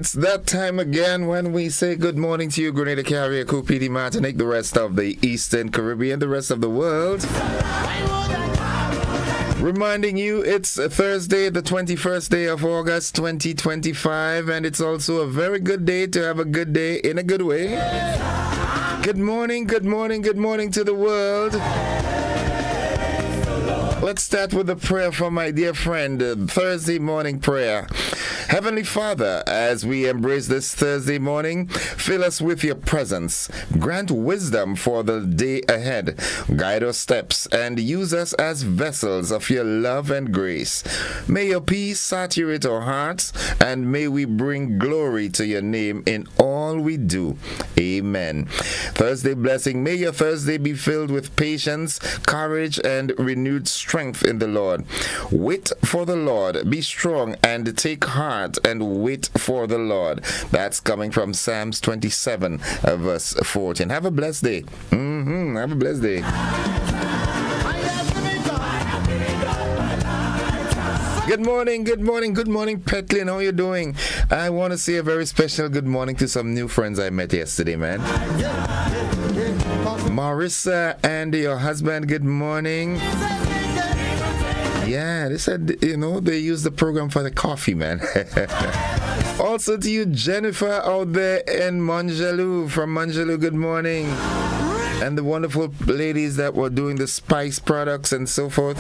It's that time again when we say good morning to you, Grenada, Caribbean, Cupidi, Martinique, the rest of the Eastern Caribbean, the rest of the world. Reminding you, it's Thursday, the 21st day of August, 2025, and it's also a very good day to have a good day in a good way. Good morning, good morning, good morning to the world. Let's start with a prayer for my dear friend, Thursday morning prayer. Heavenly Father, as we embrace this Thursday morning, fill us with your presence. Grant wisdom for the day ahead. Guide our steps and use us as vessels of your love and grace. May your peace saturate our hearts, and may we bring glory to your name in all we do. Amen. Thursday blessing. May your Thursday be filled with patience, courage, and renewed strength in the Lord. Wait for the Lord. Be strong and take heart and wait for the Lord. That's coming from Psalms 27, verse 14. Have a blessed day. Have a blessed day. Good morning, good morning, good morning, Petlin. How are you doing? I want to say a very special good morning to some new friends I met yesterday, man. Marissa and your husband, good morning. Yeah, they said, they use the program for the coffee, man. Also to you, Jennifer, out there in Manjaloo, from Manjaloo, good morning. And the wonderful ladies that were doing the spice products and so forth.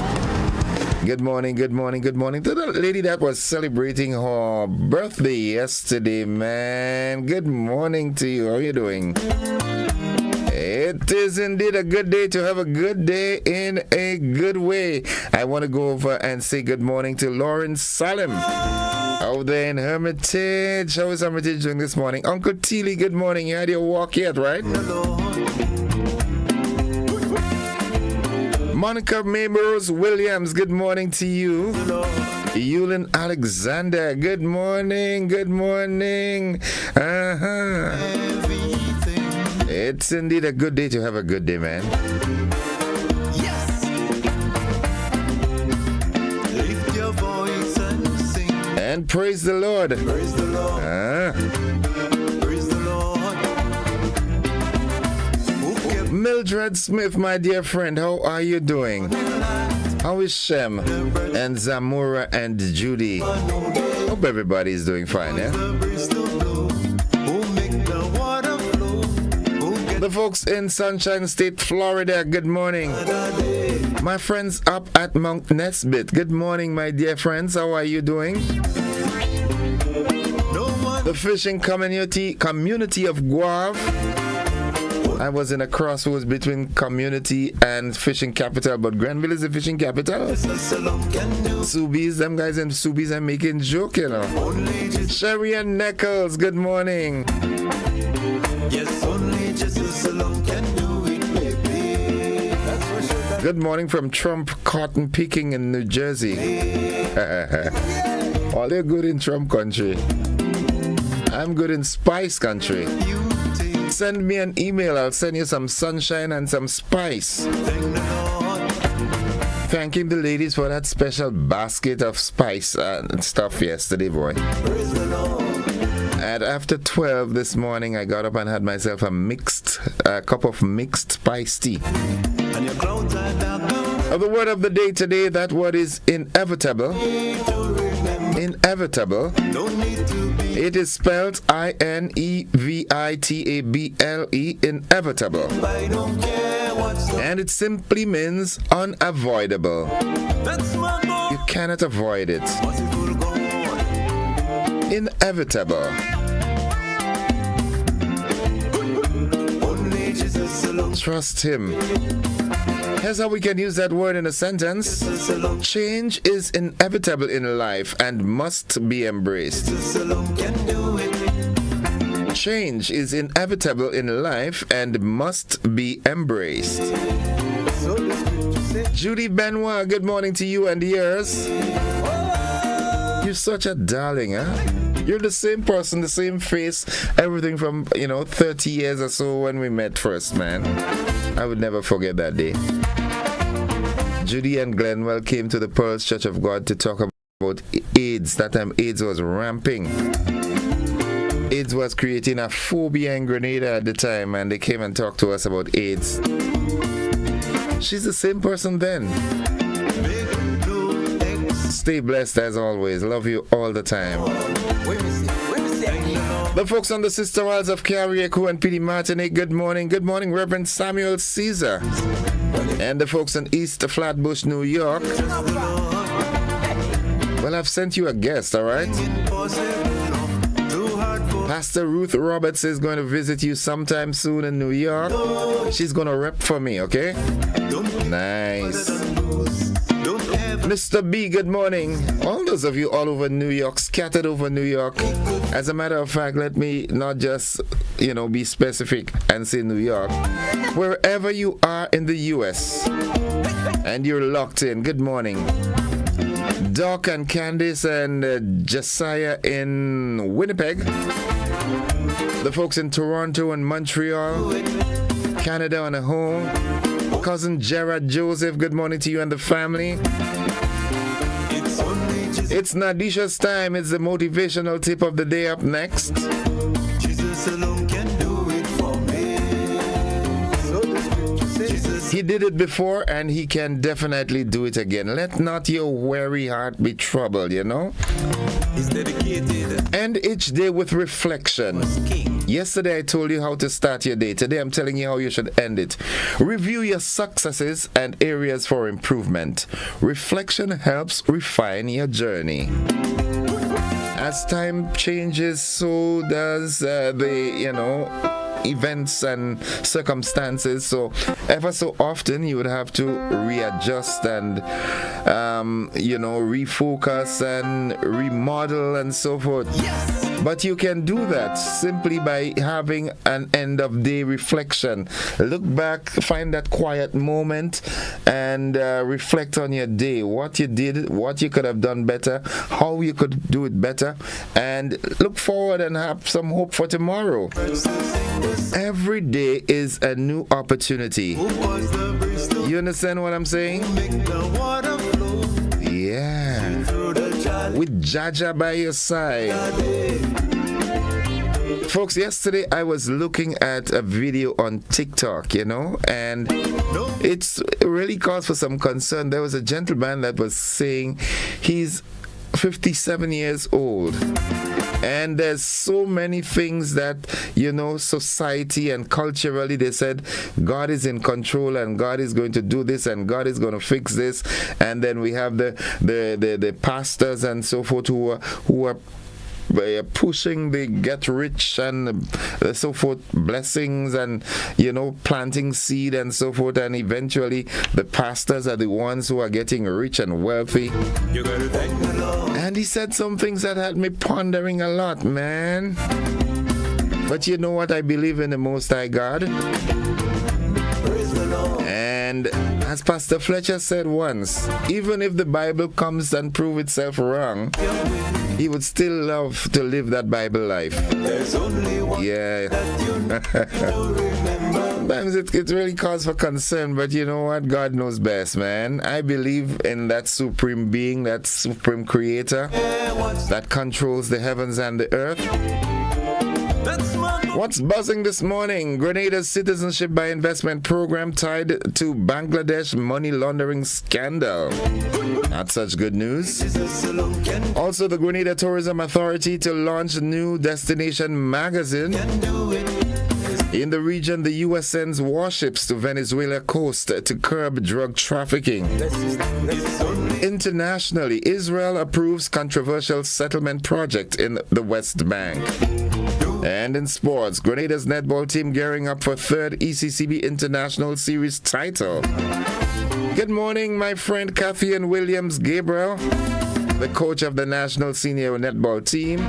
Good morning, good morning, good morning. To the lady that was celebrating her birthday yesterday, man. Good morning to you. How are you doing? It is indeed a good day to have a good day in a good way. I want to go over and say good morning to Lauren Salem out there in Hermitage. How is Hermitage doing this morning? Uncle Teely, good morning. You had your walk yet, right? Monica Maybros Williams, good morning to you. Yulin Alexander, good morning, good morning. It's indeed a good day to have a good day, man. Yes. Lift your voice and sing. And praise the Lord. Praise the Lord. Praise the Lord. Mildred Smith, my dear friend, how are you doing? How is Shem and Zamora and Judy? Hope everybody is doing fine, yeah? The folks in Sunshine State, Florida, good morning. My friends up at Mount Nesbitt, good morning, my dear friends. How are you doing? The fishing community of Guave. I was in a crossroads between community and fishing capital, but Granville is the fishing capital. Subies, them guys in Subies are making joke, you know. Sherry and Neckles, good morning. Yes, only Jesus alone can do it, baby. That's for sure. Good morning from Trump Cotton Picking in New Jersey. All they're good in Trump country. I'm good in Spice country. Send me an email. I'll send you some sunshine and some spice. Thanking the ladies for that special basket of spice and stuff yesterday, boy. Praise the Lord. And after 12 this morning, I got up and had myself a cup of mixed spiced tea. The word of the day today, that word is inevitable. Inevitable. It is spelled I-N-E-V-I-T-A-B-L-E, inevitable. And it simply means unavoidable. You cannot avoid it. Inevitable. Trust him. Here's how we can use that word in a sentence. Change is inevitable in life and must be embraced. Change is inevitable in life and must be embraced. Judy Benoit, good morning to you and yours. You're such a darling, huh? You're the same person, the same face, everything from, 30 years or so when we met first, man. I would never forget that day. Judy and Glenwell came to the Pearls Church of God to talk about AIDS. That time AIDS was ramping. AIDS was creating a phobia in Grenada at the time, and they came and talked to us about AIDS. She's the same person then. Stay blessed as always. Love you all the time. The folks on the Sister Isles of Carriacou and Petite Martinique, good morning. Good morning, Reverend Samuel Caesar. And the folks in East Flatbush, New York. Well, I've sent you a guest, all right? Pastor Ruth Roberts is going to visit you sometime soon in New York. She's going to rep for me, okay? Nice. Mr. B, good morning. All those of you all over New York, scattered over New York. As a matter of fact, let me not just, be specific and say New York. Wherever you are in the U.S. and you're locked in, good morning. Doc and Candice and Josiah in Winnipeg. The folks in Toronto and Montreal. Canada on a home. Cousin Gerard Joseph, good morning to you and the family. It's Nadisha's time. It's the motivational tip of the day up next. Jesus alone can do it for me. He did it before and he can definitely do it again. Let not your weary heart be troubled, He's dedicated. End each day with reflection. Yesterday I told you how to start your day. Today I'm telling you how you should end it. Review your successes and areas for improvement. Reflection helps refine your journey. As time changes, so does events and circumstances. So ever so often you would have to readjust and refocus and remodel and so forth. Yes! But you can do that simply by having an end of day reflection. Look back, find that quiet moment and reflect on your day, what you did, what you could have done better, how you could do it better, and look forward and have some hope for tomorrow. Every day is a new opportunity. You understand what I'm saying? Yeah. With Jaja by your side. Folks, yesterday I was looking at a video on TikTok, and it's really caused for some concern. There was a gentleman that was saying he's 57 years old. And there's so many things that, society and culturally, they said, God is in control and God is going to do this and God is going to fix this. And then we have the pastors and so forth who are pushing the get rich and so forth blessings and planting seed and so forth, and eventually the pastors are the ones who are getting rich and wealthy. You gotta thank the Lord. And he said some things that had me pondering a lot, man. But you know what? I believe in the Most High God. And as Pastor Fletcher said once, even if the Bible comes and prove itself wrong, he would still love to live that Bible life. There's only one. Yeah. Sometimes it really causes for concern, but you know what? God knows best, man. I believe in that supreme being, that supreme creator that controls the heavens and the earth. What's buzzing this morning? Grenada's citizenship by investment program tied to Bangladesh money laundering scandal. Not such good news. Also, the Grenada Tourism Authority to launch new destination magazine. In the region, the U.S. sends warships to Venezuela coast to curb drug trafficking. Internationally, Israel approves controversial settlement project in the West Bank. And in sports, Grenada's netball team gearing up for third ECCB International Series title. Good morning, my friend Kathy and Williams Gabriel, the coach of the national senior netball team.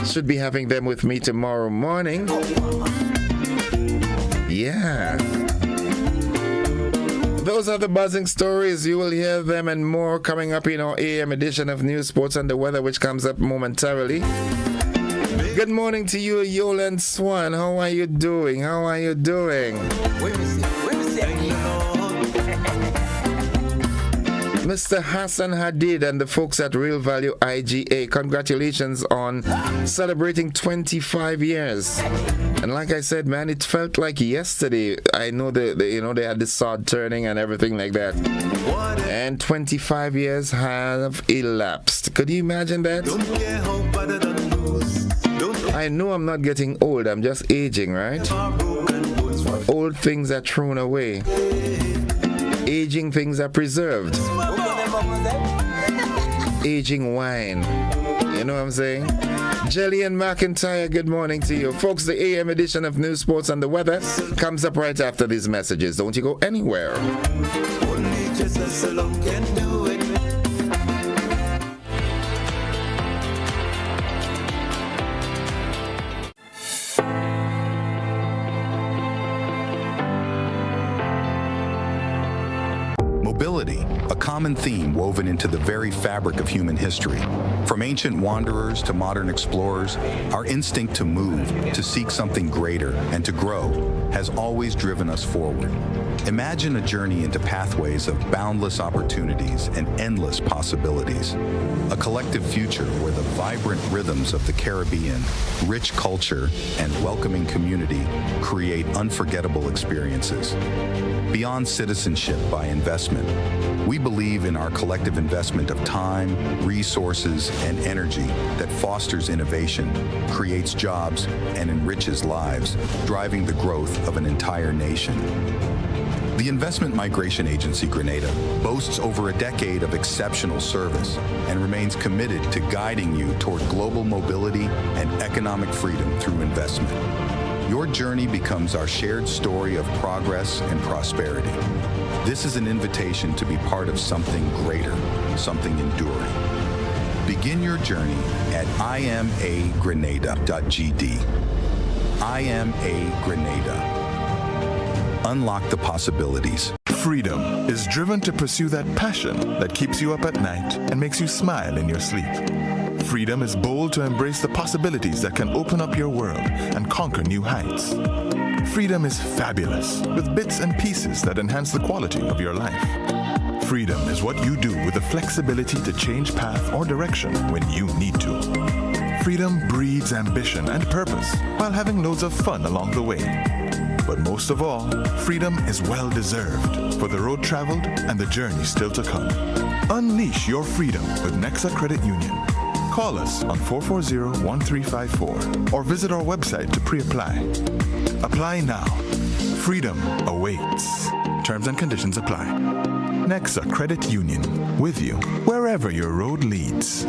Should be having them with me tomorrow morning. Yeah. Those are the buzzing stories. You will hear them and more coming up in our AM edition of News, Sports and the Weather, which comes up momentarily. Good morning to you, Yolan Swan. How are you doing? How are you doing? Mr. Hassan Hadid and the folks at Real Value IGA, congratulations on celebrating 25 years. And like I said, man, it felt like yesterday. I know they had the sod turning and everything like that. And 25 years have elapsed. Could you imagine that? I know I'm not getting old, I'm just aging, right? Old things are thrown away. Aging things are preserved. Aging wine. You know what I'm saying? Jelly and McIntyre, good morning to you. Folks, the AM edition of News, Sports and the Weather comes up right after these messages. Don't you go anywhere. Only Jesus alone can do it. Mobility, a common theme woven into the very fabric of human history. From ancient wanderers to modern explorers, our instinct to move, to seek something greater, and to grow has always driven us forward. Imagine a journey into pathways of boundless opportunities and endless possibilities. A collective future where the vibrant rhythms of the Caribbean, rich culture, and welcoming community create unforgettable experiences. Beyond citizenship by investment, we believe in our collective investment of time, resources, and energy that fosters innovation, creates jobs, and enriches lives, driving the growth of an entire nation. The Investment Migration Agency Grenada boasts over a decade of exceptional service and remains committed to guiding you toward global mobility and economic freedom through investment. Your journey becomes our shared story of progress and prosperity. This is an invitation to be part of something greater, something enduring. Begin your journey at imagrenada.gd. IMA Grenada. Unlock the possibilities. Freedom is driven to pursue that passion that keeps you up at night and makes you smile in your sleep. Freedom is bold to embrace the possibilities that can open up your world and conquer new heights. Freedom is fabulous, with bits and pieces that enhance the quality of your life. Freedom is what you do with the flexibility to change path or direction when you need to. Freedom breeds ambition and purpose while having loads of fun along the way. But most of all, freedom is well-deserved for the road traveled and the journey still to come. Unleash your freedom with Nexa Credit Union. Call us on 440-1354 or visit our website to pre-apply. Apply now. Freedom awaits. Terms and conditions apply. Nexa Credit Union, with you wherever your road leads.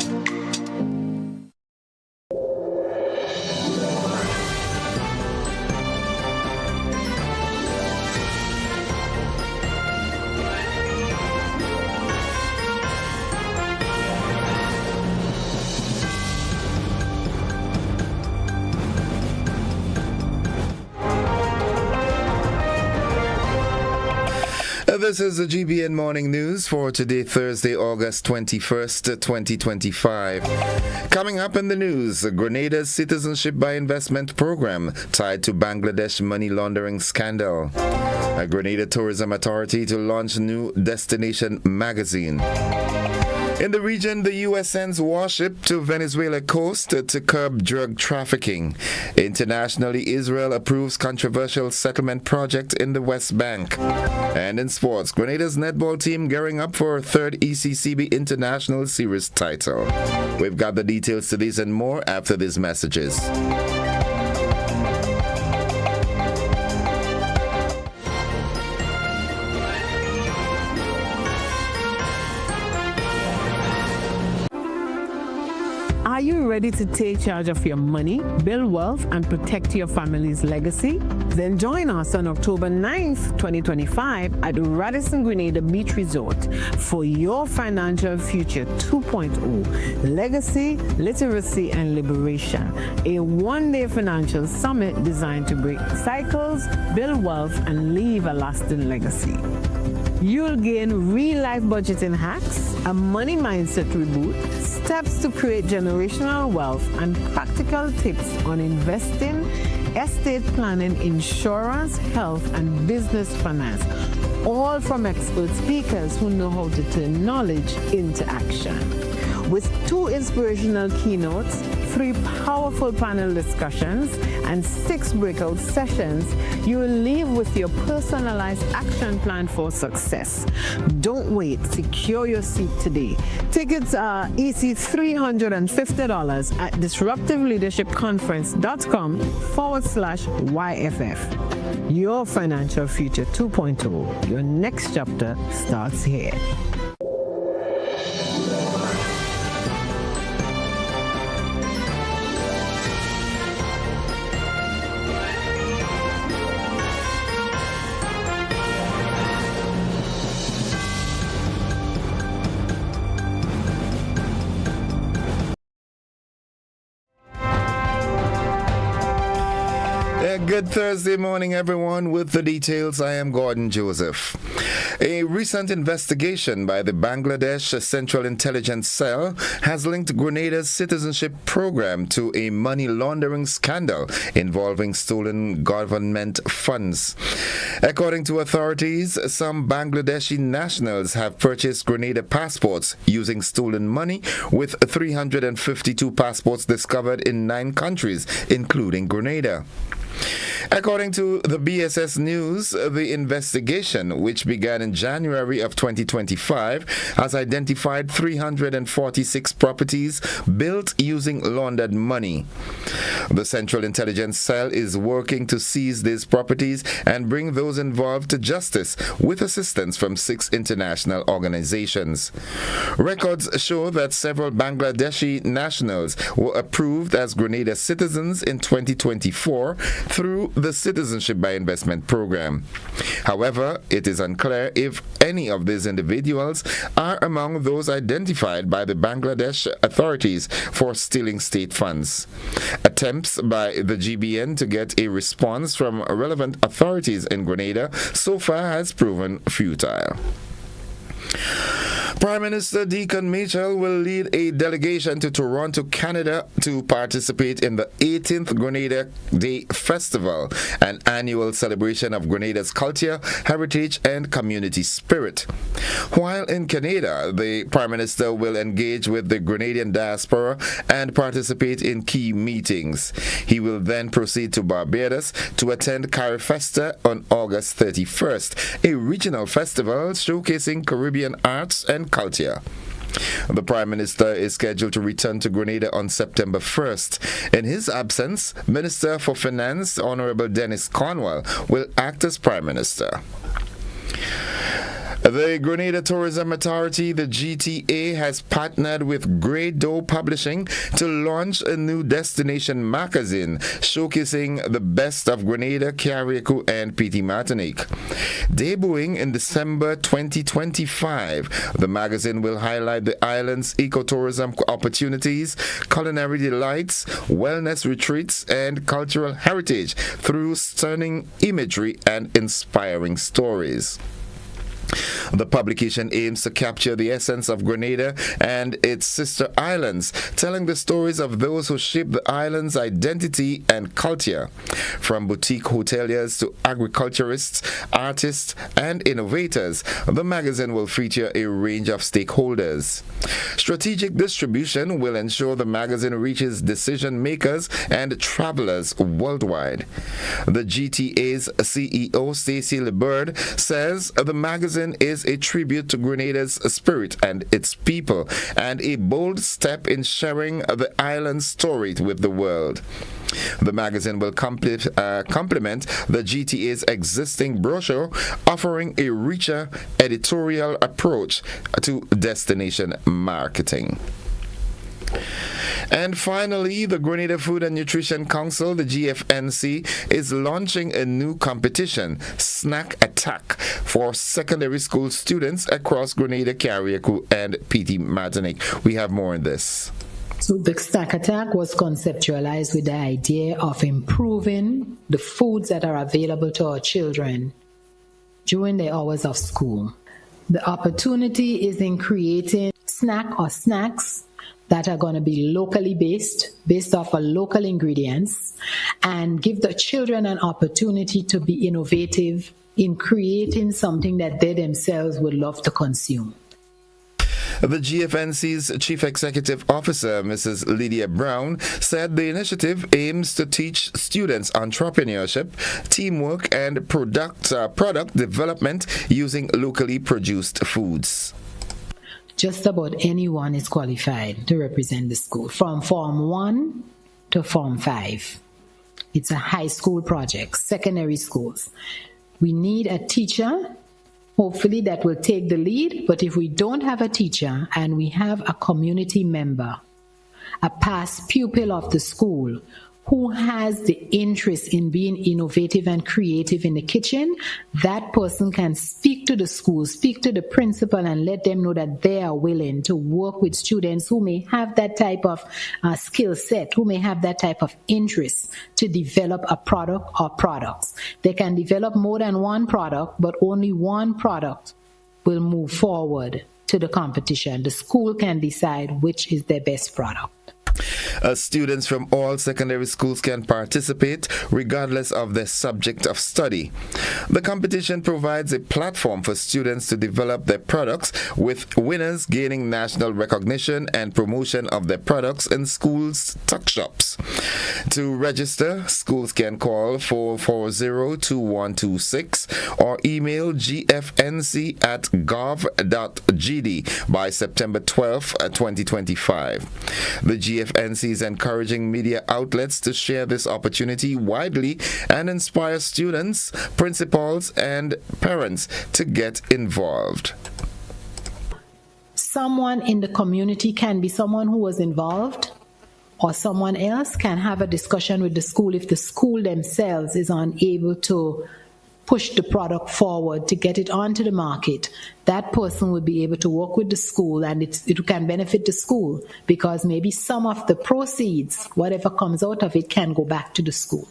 This is the GBN Morning News for today, Thursday, August 21st, 2025. Coming up in the news, Grenada's Citizenship by Investment program tied to Bangladesh money laundering scandal. A Grenada Tourism Authority to launch new destination magazine. In the region, the U.S. sends warship to Venezuela coast to curb drug trafficking. Internationally, Israel approves controversial settlement project in the West Bank. And in sports, Grenada's netball team gearing up for a third ECCB International Series title. We've got the details to these and more after these messages. Are you ready to take charge of your money, build wealth, and protect your family's legacy? Then join us on October 9th, 2025 at Radisson Grenada Beach Resort for your Financial Future 2.0, Legacy, Literacy, and Liberation, a one-day financial summit designed to break cycles, build wealth, and leave a lasting legacy. You'll gain real-life budgeting hacks, a money mindset reboot, steps to create generational wealth, and practical tips on investing, estate planning, insurance, health, and business finance, all from expert speakers who know how to turn knowledge into action. With 2 inspirational keynotes, 3 powerful panel discussions, and 6 breakout sessions, you will leave with your personalized action plan for success. Don't wait. Secure your seat today. Tickets are EC $350 at disruptiveleadershipconference.com/YFF. Your financial future 2.0. Your next chapter starts here. Good Thursday morning, everyone. With the details, I am Gordon Joseph. A recent investigation by the Bangladesh Central Intelligence Cell has linked Grenada's citizenship program to a money laundering scandal involving stolen government funds. According to authorities, some Bangladeshi nationals have purchased Grenada passports using stolen money, with 352 passports discovered in 9 countries, including Grenada. According to the BSS News, the investigation, which began in January of 2025, has identified 346 properties built using laundered money. The Central Intelligence Cell is working to seize these properties and bring those involved to justice with assistance from 6 international organizations. Records show that several Bangladeshi nationals were approved as Grenada citizens in 2024 through the Citizenship by Investment program. However, it is unclear if any of these individuals are among those identified by the Bangladesh authorities for stealing state funds. Attempts by the GBN to get a response from relevant authorities in Grenada so far has proven futile. Prime Minister Deacon Mitchell will lead a delegation to Toronto, Canada to participate in the 18th Grenada Day Festival, an annual celebration of Grenada's culture, heritage, and community spirit. While in Canada, the Prime Minister will engage with the Grenadian diaspora and participate in key meetings. He will then proceed to Barbados to attend Carifesta on August 31st, a regional festival showcasing Caribbean arts and culture. The Prime Minister is scheduled to return to Grenada on September 1st. In his absence, Minister for Finance, Honorable Dennis Cornwall, will act as Prime Minister. The Grenada Tourism Authority, the GTA, has partnered with Grey Doe Publishing to launch a new destination magazine showcasing the best of Grenada, Carriacou, and Petit Martinique. Debuting in December 2025, the magazine will highlight the island's ecotourism opportunities, culinary delights, wellness retreats, and cultural heritage through stunning imagery and inspiring stories. The publication aims to capture the essence of Grenada and its sister islands, telling the stories of those who shape the island's identity and culture. From boutique hoteliers to agriculturists, artists, and innovators, the magazine will feature a range of stakeholders. Strategic distribution will ensure the magazine reaches decision makers and travelers worldwide. The GTA's CEO, Stacey LeBird, says the magazine is a tribute to Grenada's spirit and its people, and a bold step in sharing the island's story with the world. The magazine will complement the GTA's existing brochure, offering a richer editorial approach to destination marketing. And finally, the Grenada Food and Nutrition Council, the GFNC, is launching a new competition, Snack Attack, for secondary school students across Grenada, Carriacou, and Petit Martinique. We have more on this. So the Snack Attack was conceptualized with the idea of improving the foods that are available to our children during the hours of school. The opportunity is in creating snacks that are going to be locally based off of local ingredients, and give the children an opportunity to be innovative in creating something that they themselves would love to consume. The GFNC's Chief Executive Officer, Mrs. Lydia Brown, said the initiative aims to teach students entrepreneurship, teamwork, and product development using locally produced foods. Just about anyone is qualified to represent the school, from Form 1 to Form 5. It's a high school project, secondary schools. We need a teacher, hopefully that will take the lead, but if we don't have a teacher and we have a community member, a past pupil of the school who has the interest in being innovative and creative in the kitchen, that person can speak to the school, speak to the principal, and let them know that they are willing to work with students who may have that type of skill set, who may have that type of interest to develop a product or products. They can develop more than one product, but only one product will move forward to the competition. The school can decide which is their best product. Students from all secondary schools can participate regardless of their subject of study. The competition provides a platform for students to develop their products, with winners gaining national recognition and promotion of their products in schools' tuck shops. To register, schools can call 440-2126 or email gfnc@gov.gd by September 12, 2025. The GFNC is encouraging media outlets to share this opportunity widely and inspire students, principals, and parents to get involved. Someone in the community can be someone who was involved, or someone else can have a discussion with the school if the school themselves is unable to push the product forward to get it onto the market. That person will be able to work with the school, and it can benefit the school because maybe some of the proceeds, whatever comes out of it, can go back to the school.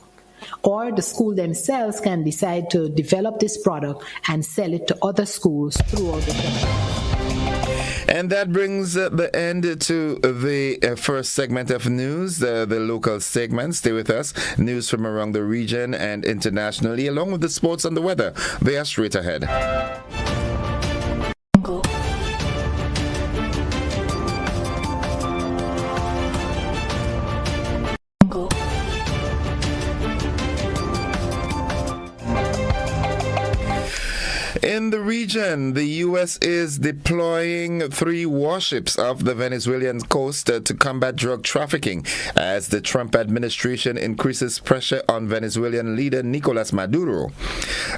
Or the school themselves can decide to develop this product and sell it to other schools throughout the country. And that brings the end to the first segment of news, the local segment. Stay with us. News from around the region and internationally, along with the sports and the weather. They are straight ahead. In the region, the U.S. is deploying 3 warships off the Venezuelan coast to combat drug trafficking as the Trump administration increases pressure on Venezuelan leader Nicolas Maduro.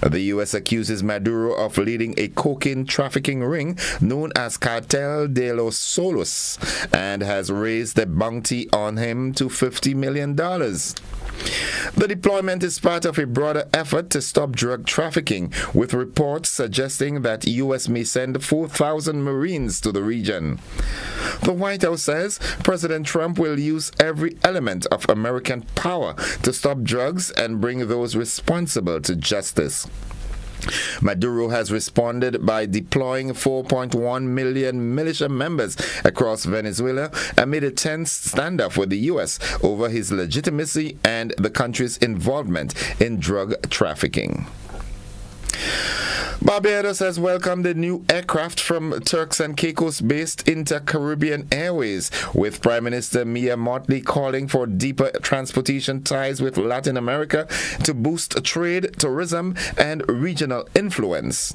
The U.S. accuses Maduro of leading a cocaine trafficking ring known as Cartel de los Solos and has raised the bounty on him to $50 million. The deployment is part of a broader effort to stop drug trafficking, with reports suggesting that U.S. may send 4,000 Marines to the region. The White House says President Trump will use every element of American power to stop drugs and bring those responsible to justice. Maduro has responded by deploying 4.1 million militia members across Venezuela amid a tense standoff with the U.S. over his legitimacy and the country's involvement in drug trafficking. Barbados has welcomed a new aircraft from Turks and Caicos-based Inter-Caribbean Airways, with Prime Minister Mia Mottley calling for deeper transportation ties with Latin America to boost trade, tourism, and regional influence.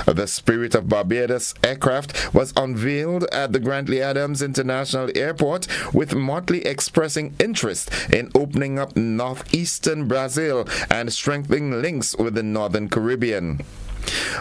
The Spirit of Barbados aircraft was unveiled at the Grantley Adams International Airport, with Mottley expressing interest in opening up northeastern Brazil and strengthening links with the Northern Caribbean.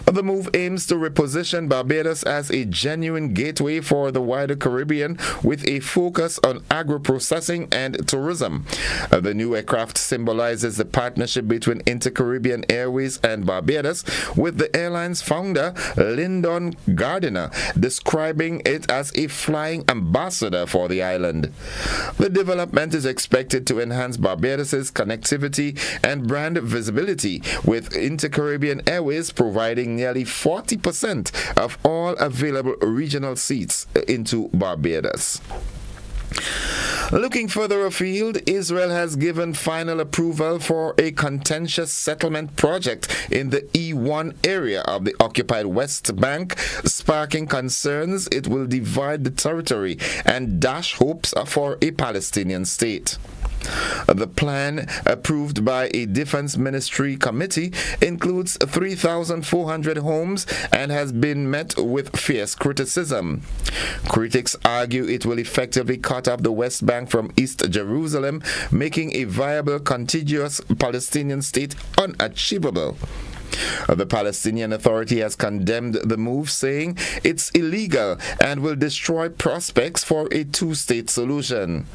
The move aims to reposition Barbados as a genuine gateway for the wider Caribbean, with a focus on agro-processing and tourism. The new aircraft symbolizes the partnership between Inter-Caribbean Airways and Barbados, with the airline's founder, Lyndon Gardiner, describing it as a flying ambassador for the island. The development is expected to enhance Barbados's connectivity and brand visibility, with Inter-Caribbean Airways providing nearly 40% of all available regional seats into Barbados. Looking further afield, Israel has given final approval for a contentious settlement project in the E1 area of the occupied West Bank, sparking concerns it will divide the territory and dash hopes for a Palestinian state. The plan, approved by a Defense Ministry committee, includes 3,400 homes and has been met with fierce criticism. Critics argue it will effectively cut off the West Bank from East Jerusalem, making a viable contiguous Palestinian state unachievable. The Palestinian Authority has condemned the move, saying it's illegal and will destroy prospects for a two-state solution.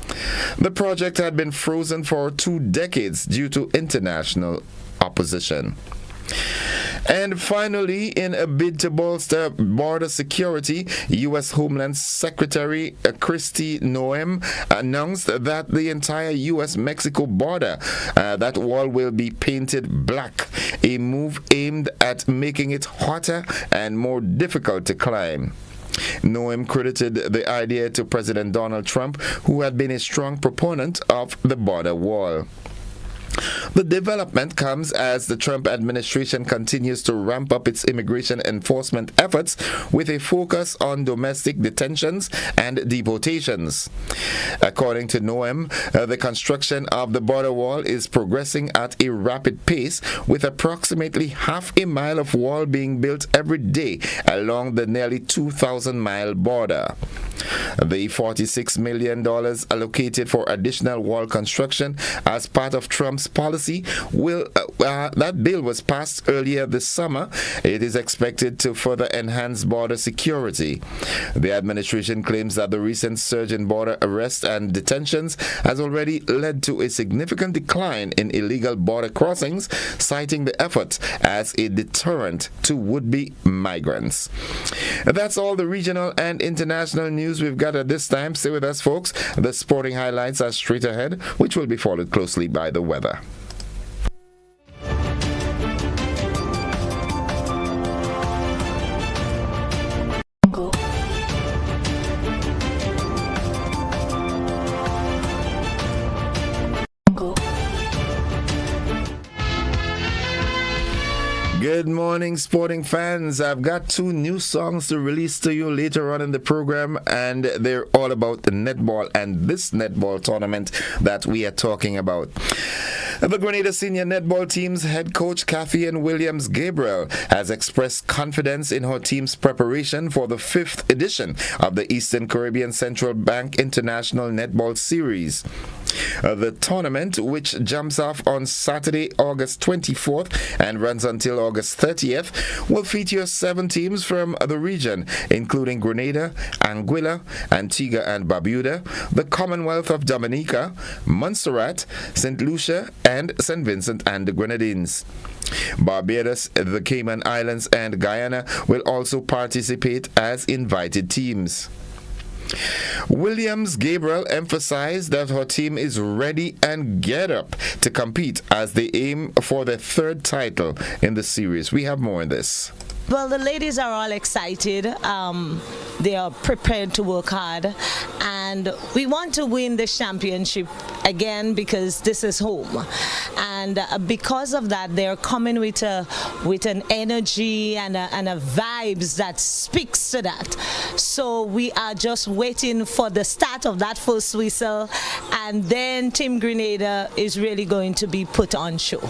The project had been frozen for 2 decades due to international opposition. And finally, in a bid to bolster border security, U.S. Homeland Secretary Kristi Noem announced that the entire U.S.-Mexico border, that wall will be painted black, a move aimed at making it hotter and more difficult to climb. Noem credited the idea to President Donald Trump, who had been a strong proponent of the border wall. The development comes as the Trump administration continues to ramp up its immigration enforcement efforts with a focus on domestic detentions and deportations. According to Noem, the construction of the border wall is progressing at a rapid pace, with approximately half a mile of wall being built every day along the nearly 2,000-mile border. The $46 million allocated for additional wall construction as part of Trump's policy that bill was passed earlier this summer. It is expected to further enhance border security. The administration claims that the recent surge in border arrests and detentions has already led to a significant decline in illegal border crossings, citing the effort as a deterrent to would-be migrants. That's all the regional and international news we've got at this time. Stay with us, folks. The sporting highlights are straight ahead, which will be followed closely by the weather. Good morning, sporting fans. I've got 2 new songs to release to you later on in the program, and they're all about the netball and this netball tournament that we are talking about. The Grenada senior netball team's head coach, Kathy Williams Gabriel, has expressed confidence in her team's preparation for the 5th edition of the Eastern Caribbean Central Bank International Netball Series. The tournament, which jumps off on Saturday, August 24th and runs until August 30th, will feature 7 teams from the region, including Grenada, Anguilla, Antigua and Barbuda, the Commonwealth of Dominica, Montserrat, St. Lucia, and St. Vincent and the Grenadines. Barbados, the Cayman Islands, and Guyana will also participate as invited teams. Williams Gabriel emphasized that her team is ready and geared up to compete as they aim for their 3rd title in the series. We have more on this. Well, the ladies are all excited. They are prepared to work hard, and we want to win this championship again because this is home. And because of that, they're coming with an energy and a vibes that speaks to that. So we are just waiting for the start of that first whistle, and then Team Grenada is really going to be put on show.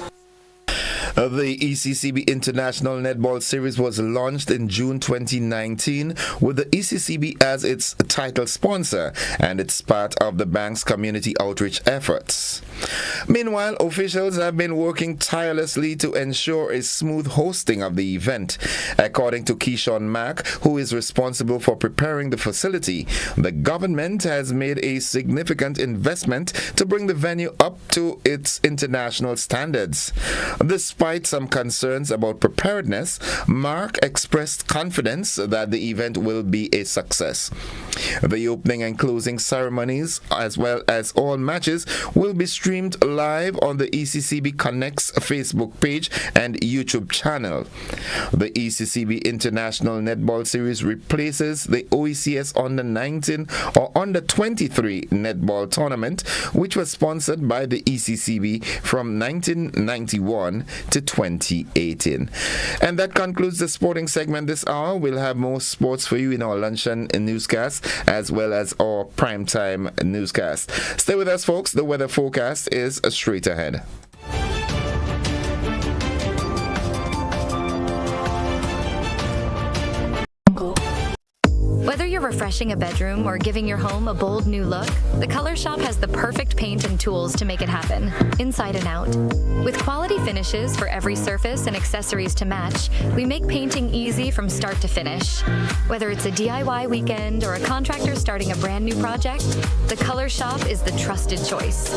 The ECCB International Netball Series was launched in June 2019 with the ECCB as its title sponsor, and it's part of the bank's community outreach efforts. Meanwhile, officials have been working tirelessly to ensure a smooth hosting of the event. According to Keyshawn Mack, who is responsible for preparing the facility, the government has made a significant investment to bring the venue up to its international standards. Despite Despite some concerns about preparedness, Mark expressed confidence that the event will be a success. The opening and closing ceremonies, as well as all matches, will be streamed live on the ECCB Connect's Facebook page and YouTube channel. The ECCB International Netball Series replaces the OECS Under 19 or Under 23 Netball Tournament, which was sponsored by the ECCB from 1991 to 2018. And that concludes the sporting segment this hour. We'll have more sports for you in our luncheon newscast as well as our primetime newscast. Stay with us, folks. The weather forecast is straight ahead. Whether you're refreshing a bedroom or giving your home a bold new look, the Color Shop has the perfect paint and tools to make it happen, inside and out. With quality finishes for every surface and accessories to match, we make painting easy from start to finish. Whether it's a DIY weekend or a contractor starting a brand new project, the Color Shop is the trusted choice.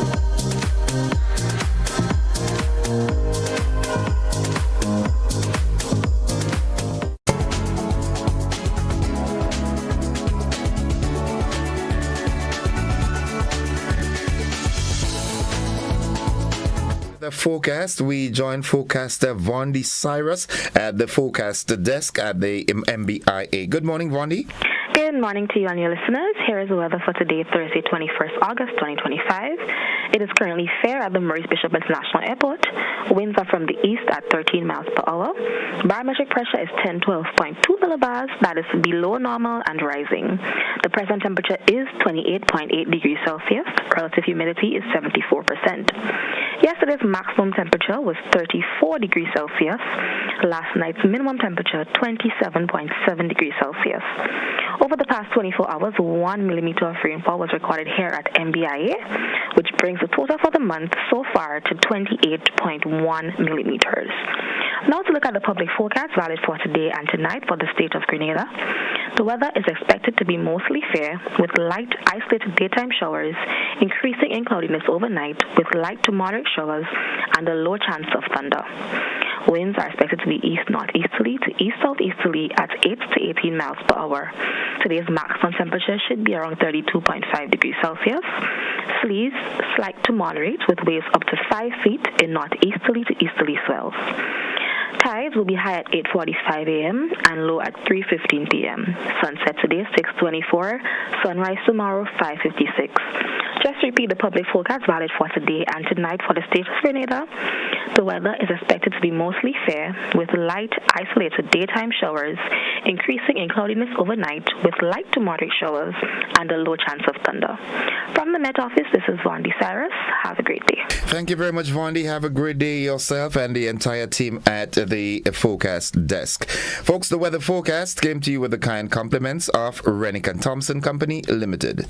The forecast, we join forecaster Vondi Cyrus at the forecast desk at the MBIA. Good morning, Vondi. Good morning to you and your listeners. Here is the weather for today, Thursday, 21st August 2025. It is currently fair at the Maurice Bishop International Airport. Winds are from the east at 13 miles per hour. Barometric pressure is 1012.2 millibars. That is below normal and rising. The present temperature is 28.8 degrees Celsius. Relative humidity is 74%. Yesterday's maximum temperature was 34 degrees Celsius. Last night's minimum temperature, 27.7 degrees Celsius. Over the past 24 hours, 1 millimeter of rainfall was recorded here at MBIA, which brings the total for the month so far to 28.1 millimeters. Now to look at the public forecast valid for today and tonight for the state of Grenada. The weather is expected to be mostly fair with light, isolated daytime showers, increasing in cloudiness overnight with light to moderate showers and a low chance of thunder. Winds are expected to be east-northeasterly to east-southeasterly at 8 to 18 miles per hour. Today's maximum temperature should be around 32.5 degrees Celsius. Seas slight to moderate with waves up to 5 feet in northeasterly to easterly swells. Tides will be high at 8:45 a.m. and low at 3:15 p.m. Sunset today 6:24. Sunrise tomorrow 5:56. Just to repeat the public forecast valid for today and tonight for the state of Grenada. The weather is expected to be mostly fair with light, isolated daytime showers, increasing in cloudiness overnight with light to moderate showers and a low chance of thunder. From the Met Office, this is Vondi Cyrus. Have a great day. Thank you very much, Vondi. Have a great day yourself and the entire team at the forecast desk. Folks, the weather forecast came to you with the kind compliments of Rennick and Thompson Company Limited.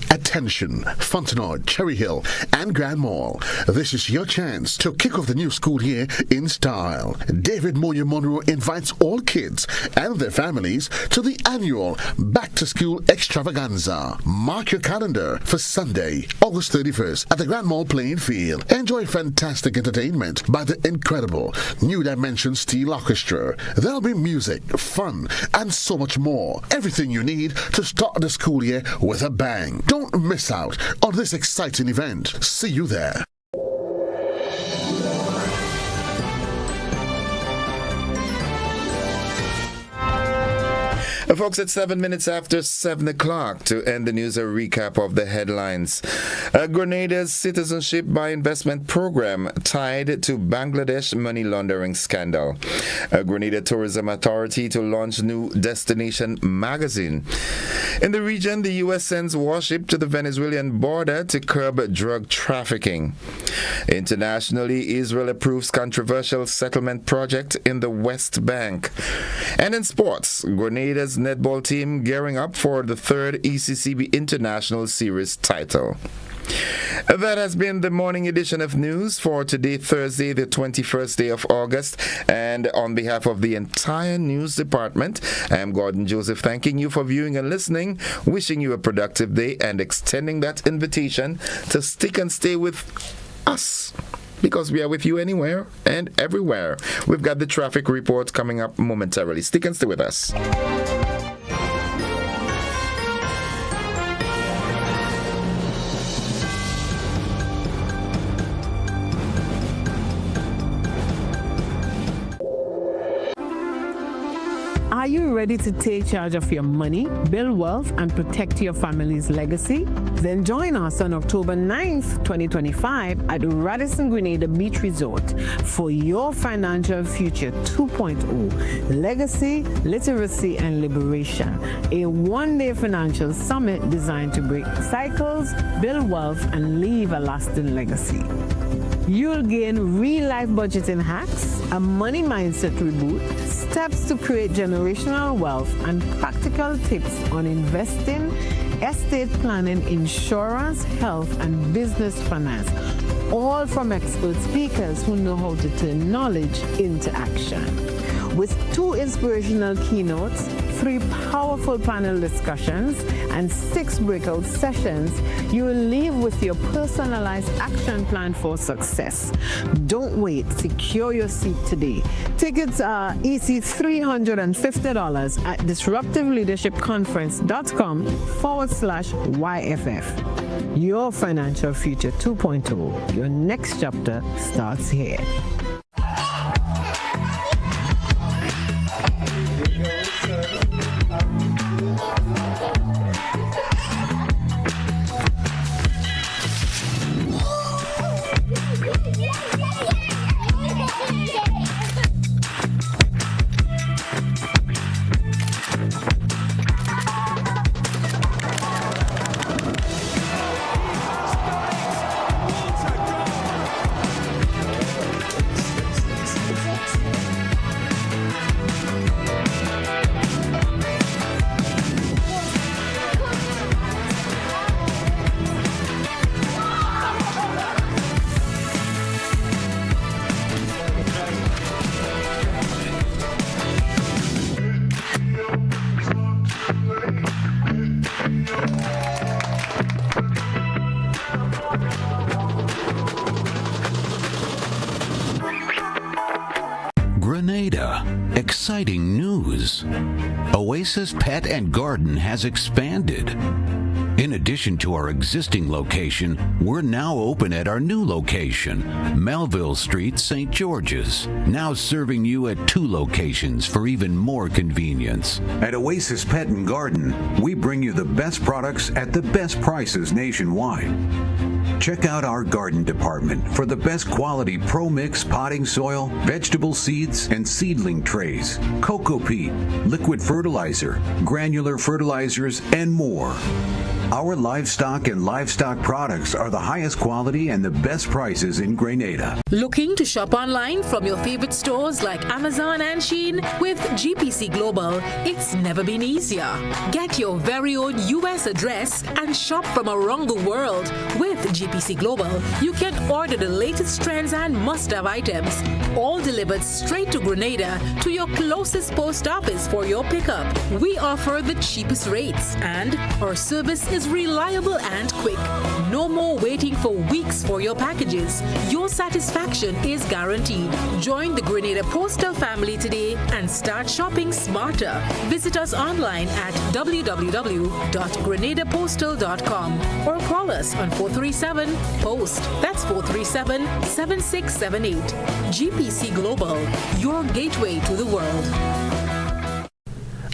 Attention, Fontenoy, Cherry Hill, and Grand Mall. This is your chance to kick off the new school year in style. David Moyer Monroe invites all kids and their families to the annual Back to School Extravaganza. Mark your calendar for Sunday, August 31st at the Grand Mall playing field. Enjoy fantastic entertainment by the incredible New Dimension Steel Orchestra. There'll be music, fun, and so much more. Everything you need to start the school year with a bang. Don't miss out on this exciting event. See you there. Folks, it's 7 minutes after 7 o'clock. To end the news, a recap of the headlines. Grenada's citizenship by investment program tied to Bangladesh money laundering scandal. Grenada Tourism Authority to launch new destination magazine. In the region, the U.S. sends warship to the Venezuelan border to curb drug trafficking. Internationally, Israel approves controversial settlement project in the West Bank. And in sports, Grenada's netball team gearing up for the third ECCB International Series title. That has been the morning edition of news for today, Thursday, the 21st day of August. And on behalf of the entire news department, I am Gordon Joseph, thanking you for viewing and listening, wishing you a productive day, and extending that invitation to stick and stay with us, because we are with you anywhere and everywhere. We've got the traffic report coming up momentarily. Stick and stay with us. Are you ready to take charge of your money, build wealth, and protect your family's legacy? Then join us on October 9th, 2025 at Radisson Grenada Beach Resort for your Financial Future 2.0 Legacy, Literacy, and Liberation, a one-day financial summit designed to break cycles, build wealth, and leave a lasting legacy. You'll gain real-life budgeting hacks, a money mindset reboot, steps to create generational wealth, and practical tips on investing, estate planning, insurance, health, and business finance, all from expert speakers who know how to turn knowledge into action. With 2 inspirational keynotes, 3 powerful panel discussions, and 6 breakout sessions, you will leave with your personalized action plan for success. Don't wait. Secure your seat today. Tickets are EC $350 at disruptiveleadershipconference.com/YFF. Your Financial Future 2.0. Your next chapter starts here. Grenada. Exciting news. Oasis Pet and Garden has expanded. In addition to our existing location, we're now open at our new location, Melville Street, St. George's, now serving you at 2 locations for even more convenience. At Oasis Pet and Garden, we bring you the best products at the best prices nationwide. Check out our garden department for the best quality Pro-Mix potting soil, vegetable seeds, and seedling trays, cocoa peat, liquid fertilizer, granular fertilizers, and more. Our livestock and livestock products are the highest quality and the best prices in Grenada. Looking to shop online from your favorite stores like Amazon and Shein? With GPC Global, it's never been easier. Get your very own US address and shop from around the world. With GPC Global, you can order the latest trends and must-have items, all delivered straight to Grenada to your closest post office for your pickup. We offer the cheapest rates, and our service is reliable and quick. No more waiting for weeks for your packages. Your satisfaction is guaranteed. Join the Grenada Postal family today and start shopping smarter. Visit us online at www.grenadapostal.com or call us on 437-POST. That's 437-7678. GPC Global, your gateway to the world.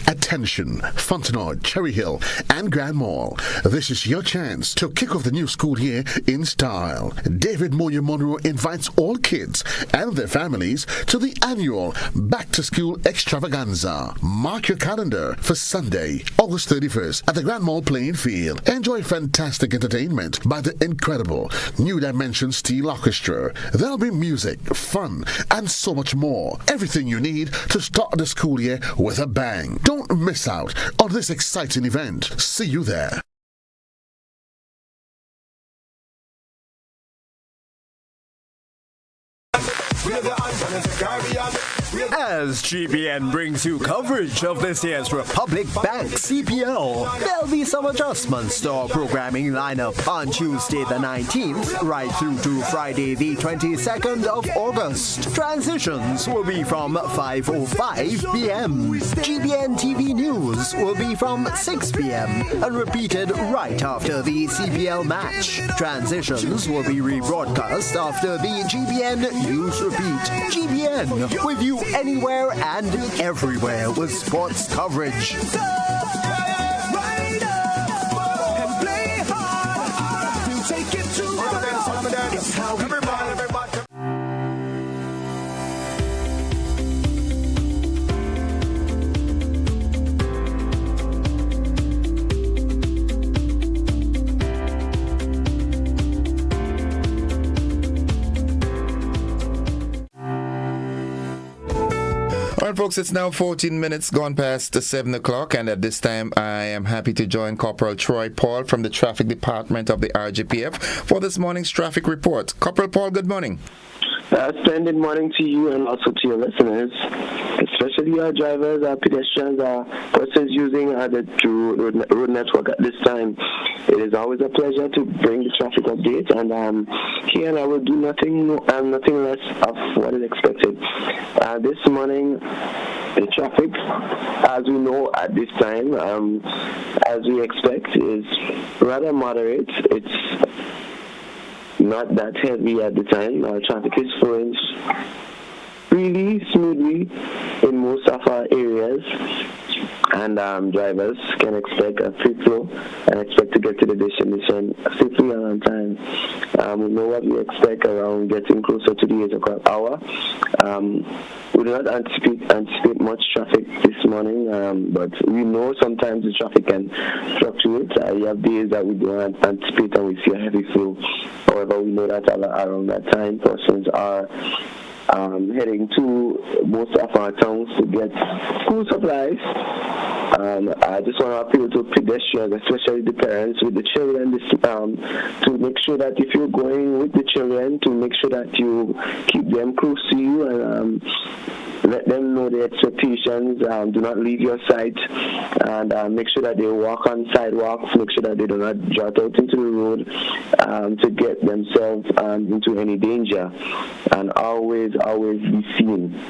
Attention, Fontenoy, Cherry Hill, and Grand Mall. This is your chance to kick off the new school year in style. David Moyer Monroe invites all kids and their families to the annual Back to School Extravaganza. Mark your calendar for Sunday, August 31st at the Grand Mall playing field. Enjoy fantastic entertainment by the incredible New Dimension Steel Orchestra. There'll be music, fun, and so much more. Everything you need to start the school year with a bang. Don't miss out on this exciting event. See you there. As GBN brings you coverage of this year's Republic Bank CPL, there'll be some adjustments to our programming lineup on Tuesday the 19th, right through to Friday the 22nd of August. Transitions will be from 5:05 p.m. GBN TV News will be from 6 p.m. and repeated right after the CPL match. Transitions will be rebroadcast after the GBN News Repeat. GBN, with you anywhere and everywhere with sports coverage. All right, folks, it's now 14 minutes gone past 7 o'clock, and at this time I am happy to join Corporal Troy Paul from the Traffic Department of the RGPF for this morning's traffic report. Corporal Paul, good morning. Splendid morning to you and also to your listeners, especially our drivers, our pedestrians, our persons using the road network at this time. It is always a pleasure to bring the traffic update, and here I will do nothing less of what is expected. This morning, the traffic, as we know at this time, as we expect, is rather moderate. It's not that heavy at the time. Our traffic is flowing really smoothly in most of our areas, and drivers can expect a free flow and expect to get to the destination safely and on time. We know what we expect around getting closer to the 8 o'clock hour. We do not anticipate much traffic this morning, but we know sometimes the traffic can fluctuate. You have days that we do not anticipate and we see a heavy flow. However, we know that around that time, persons are heading to most of our towns to get school supplies. I just want to appeal to pedestrians, especially the parents with the children, to make sure that if you're going with the children, to make sure that you keep them close to you and let them know the expectations. Do not leave your sight, and make sure that they walk on sidewalks. Make sure that they do not jot out into the road to get themselves into any danger, and always be seen.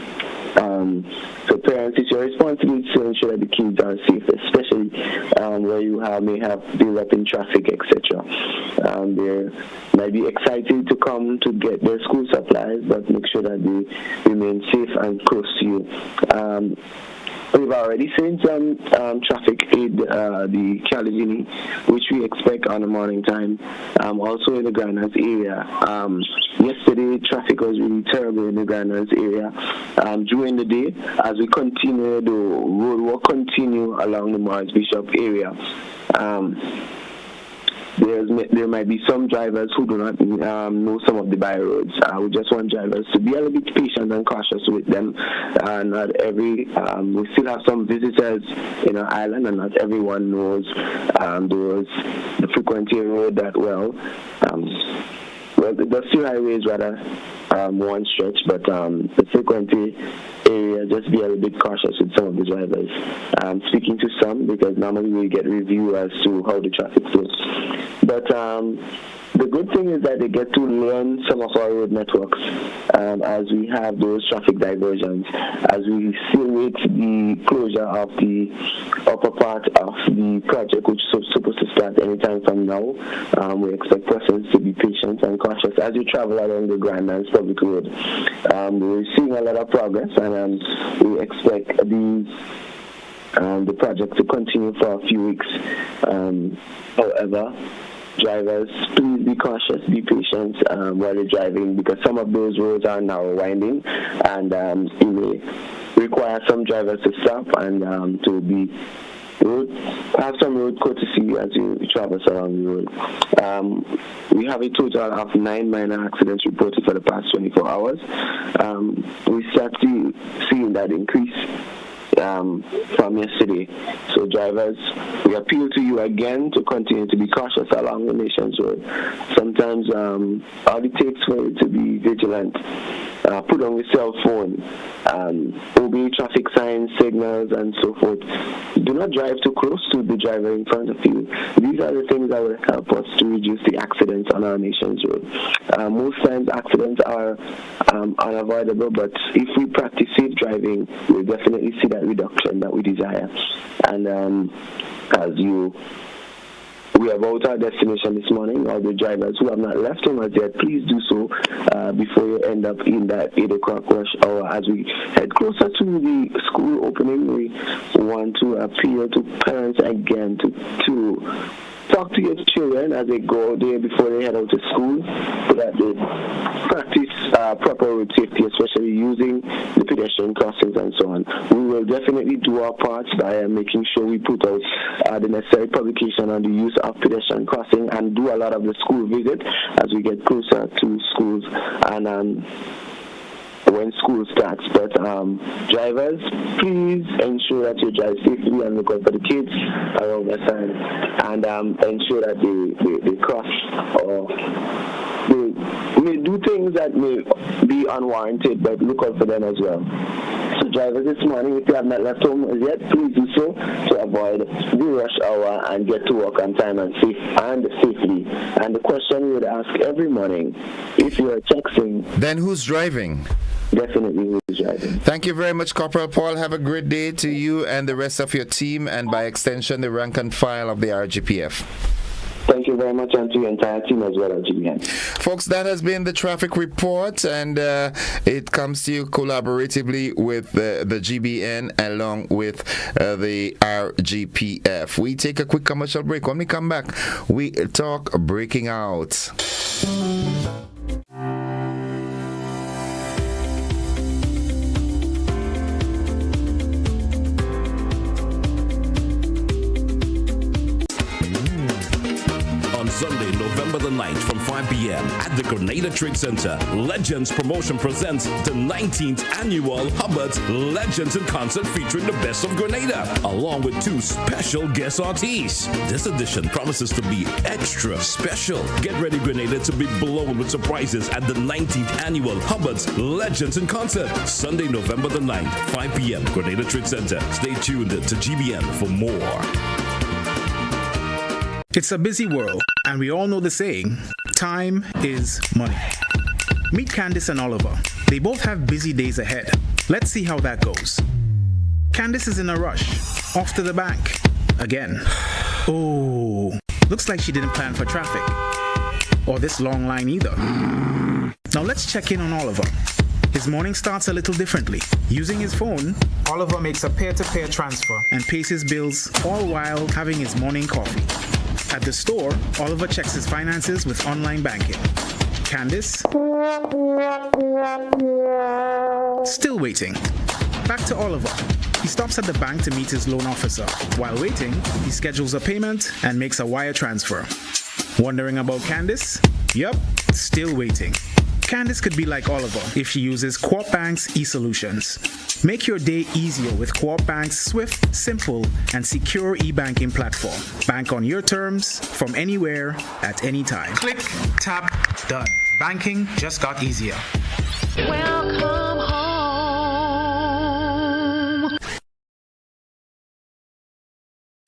So parents, it's your responsibility to ensure that the kids are safe, especially where you may have build-up in traffic, etc. They might be excited to come to get their school supplies, but make sure that they remain safe and close to you. We've already seen some traffic aid the Caligini, which we expect on the morning time. Also in the Granadas area. Yesterday, traffic was really terrible in the Granadas area. During the day, as we continue, the road will continue along the Morris Bishop area. There might be some drivers who do not know some of the by roads. We just want drivers to be a little bit patient and cautious with them. Not every we still have some visitors in our island, and not everyone knows the frequency road that well. The two highways rather one stretch, but the frequency area, just be a little bit cautious with some of the drivers. Speaking to some, because normally we get review as to how the traffic flows. But the good thing is that they get to learn some of our road networks as we have those traffic diversions, as we still wait the closure of the upper part of the project, which is supposed to start anytime from now. We expect persons to be patient and cautious as you travel along the Grand Lands Public Road. We're seeing a lot of progress, and we expect the project to continue for a few weeks. However, drivers, please be cautious, be patient while you're driving, because some of those roads are now winding, and it may require some drivers to stop and to have some road courtesy as you travel along the road. We have a total of 9 minor accidents reported for the past 24 hours. We start seeing that increase from yesterday. So drivers, we appeal to you again to continue to be cautious along the nation's road. Sometimes all it takes for you to be vigilant, put on your cell phone, obey traffic signs, signals, and so forth. Do not drive too close to the driver in front of you. These are the things that will help us to reduce the accidents on our nation's road. Most times accidents are unavoidable, but if we practice safe driving, we'll definitely see that reduction that we desire. And we are about our destination this morning. All the drivers who have not left home as yet, please do so before you end up in that 8 o'clock rush hour. As we head closer to the school opening, we want to appeal to parents again to talk to your children as they go there before they head out to school, so that they practice proper road safety, especially using the pedestrian crossings and so on. We will definitely do our part by making sure we put out the necessary publication on the use of pedestrian crossing and do a lot of the school visit as we get closer to schools and when school starts. But drivers, please ensure that you drive safely and look out for the kids around the time, and ensure that they cross or they may do things that may be unwarranted, but look out for them as well. So drivers this morning, if you have not left home as yet, please do so to avoid the rush hour and get to work on time and safely. And the question we would ask every morning, if you are texting, then who's driving? Definitely who's driving. Thank you very much, Corporal Paul. Have a great day to you and the rest of your team, and by extension, the rank and file of the RGPF. Thank you very much, and to your entire team as well, GBN. Folks, that has been the traffic report, and it comes to you collaboratively with the GBN along with the RGPF. We take a quick commercial break. When we come back, we talk breaking out. Sunday, November the 9th from 5 p.m. at the Grenada Trade Center, Legends Promotion presents the 19th annual Hubbard's Legends in Concert featuring the best of Grenada, along with 2 special guest artists. This edition promises to be extra special. Get ready, Grenada, to be blown with surprises at the 19th annual Hubbard's Legends in Concert, Sunday, November the 9th, 5 p.m. Grenada Trade Center. Stay tuned to GBN for more. It's a busy world, and we all know the saying, time is money. Meet Candice and Oliver. They both have busy days ahead. Let's see how that goes. Candice is in a rush, off to the bank, again. Oh, looks like she didn't plan for traffic, or this long line either. Now let's check in on Oliver. His morning starts a little differently. Using his phone, Oliver makes a peer-to-peer transfer and pays his bills, all while having his morning coffee. At the store, Oliver checks his finances with online banking. Candice? Still waiting. Back to Oliver. He stops at the bank to meet his loan officer. While waiting, he schedules a payment and makes a wire transfer. Wondering about Candice? Yup, still waiting. Candice could be like Oliver if she uses Co-op Bank's e-solutions. Make your day easier with Co-op Bank's swift, simple, and secure e-banking platform. Bank on your terms, from anywhere, at any time. Click, tap, done. Banking just got easier. Welcome home.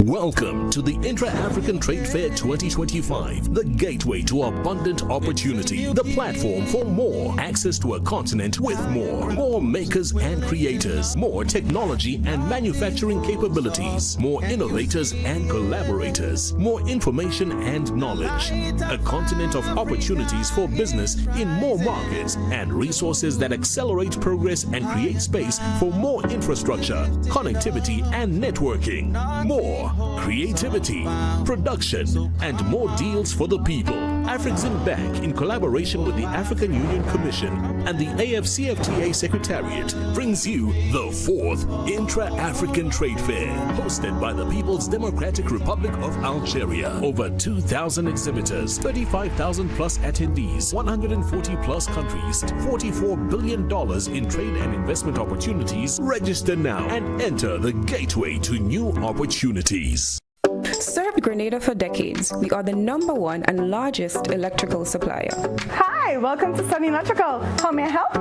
Welcome to the Intra-African Trade Fair 2025, the gateway to abundant opportunity, the platform for more, access to a continent with more makers and creators, more technology and manufacturing capabilities, more innovators and collaborators, more information and knowledge, a continent of opportunities for business in more markets and resources that accelerate progress and create space for more infrastructure, connectivity and networking. More creativity, production, and more deals for the people. Afrexim Bank, in collaboration with the African Union Commission and the AFCFTA Secretariat, brings you the 4th Intra-African Trade Fair, hosted by the People's Democratic Republic of Algeria. Over 2,000 exhibitors, 35,000 plus attendees, 140 plus countries, $44 billion in trade and investment opportunities. Register now and enter the gateway to new opportunities. Served Grenada for decades, we are the #1 and largest electrical supplier. Hi, welcome to Sun Electrical. How may I help?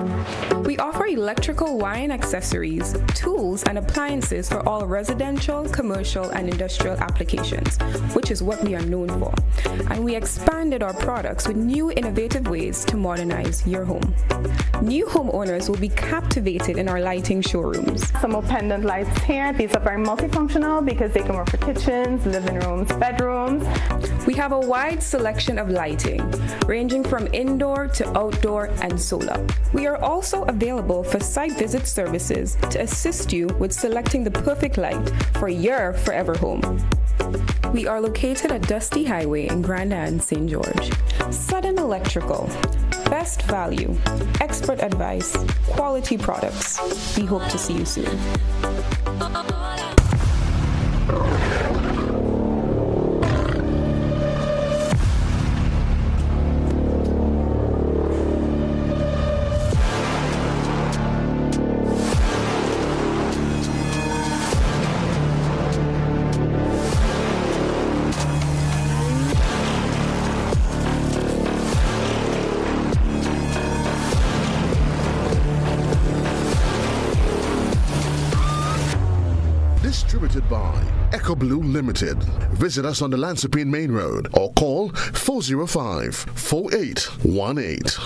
We offer electrical wire and accessories, tools, and appliances for all residential, commercial, and industrial applications, which is what we are known for. And we expanded our products with new innovative ways to modernize your home. New homeowners will be captivated in our lighting showrooms. Some more pendant lights here. These are very multifunctional because they can work for kitchens, living rooms, bedrooms. We have a wide selection of lighting, ranging from indoor to outdoor and solar. We are also available for site visit services to assist you with selecting the perfect light for your forever home. We are located at Dusty Highway in Grenada, St. George. Sudden Electrical. Best value, expert advice, quality products. We hope to see you soon. Distributed by Echo Blue Limited. Visit us on the Lansopine Main Road or call 405-4818.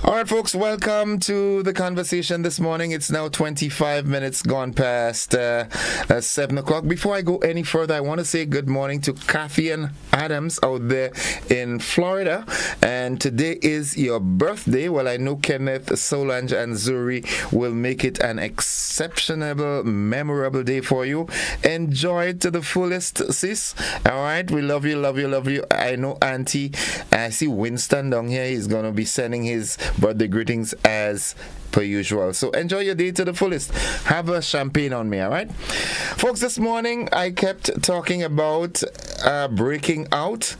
All right, folks, welcome to the conversation this morning. It's now 25 minutes gone past 7 o'clock. Before I go any further, I want to say good morning to Kathy and Adams out there in Florida. And today is your birthday. Well, I know Kenneth, Solange, and Zuri will make it an exceptional, memorable day for you. Enjoy it to the fullest, sis. All right, we love you, love you, love you. I know Auntie, I see Winston down here. He's going to be sending his birthday greetings as per usual. So enjoy your day to the fullest. Have a champagne on me, all right? Folks, this morning I kept talking about breaking out.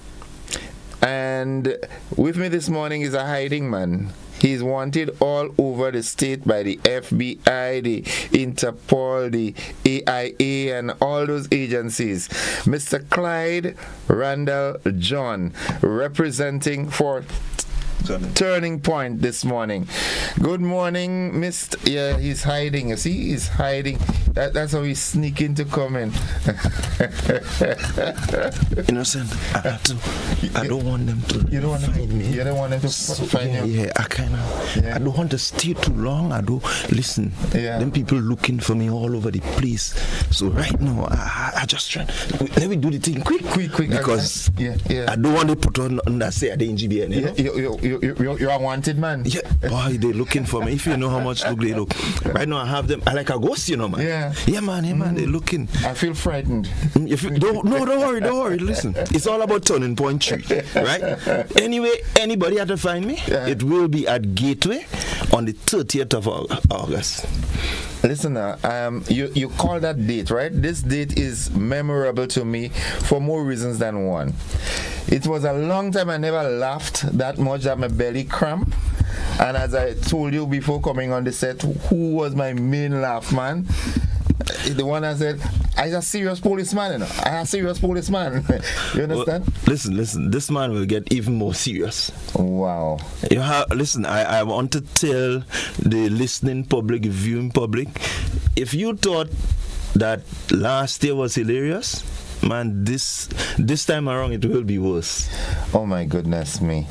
And with me this morning is a hiding man. He's wanted all over the state by the FBI, the Interpol, the AIA, and all those agencies. Mr. Clyde Randall John, representing for Turning Point this morning. Good morning, Mr. Yeah, he's hiding. You see, he's hiding. That's how he's sneaking to come in. Innocent, I don't want them to you don't want find them, me. You don't want them to find you? Yeah, I don't want to stay too long. I don't listen. Yeah. Them people looking for me all over the place. So right now, I just try. Let me do the thing quick. Because I don't want to put on that say at the NGBN. You're a wanted man. Yeah, boy, they looking for me. If you know how much look they look. Right now, I have them. I like a ghost, you know, man. Yeah, man. They're looking. I feel frightened. Don't worry. Listen, it's all about Turning Point Tree, right? Anyway, anybody have to find me? It will be at Gateway on the 30th of August. Listen, you call that date, right? This date is memorable to me for more reasons than one. It was a long time I never laughed that much that my belly cramped. And as I told you before coming on the set, who was my main laugh man? The one that said, I a serious policeman, you know. I a serious policeman. You understand? Well, listen, this man will get even more serious. Wow. Listen, I want to tell the listening public, viewing public, if you thought that last year was hilarious, man, this time around it will be worse. Oh my goodness me.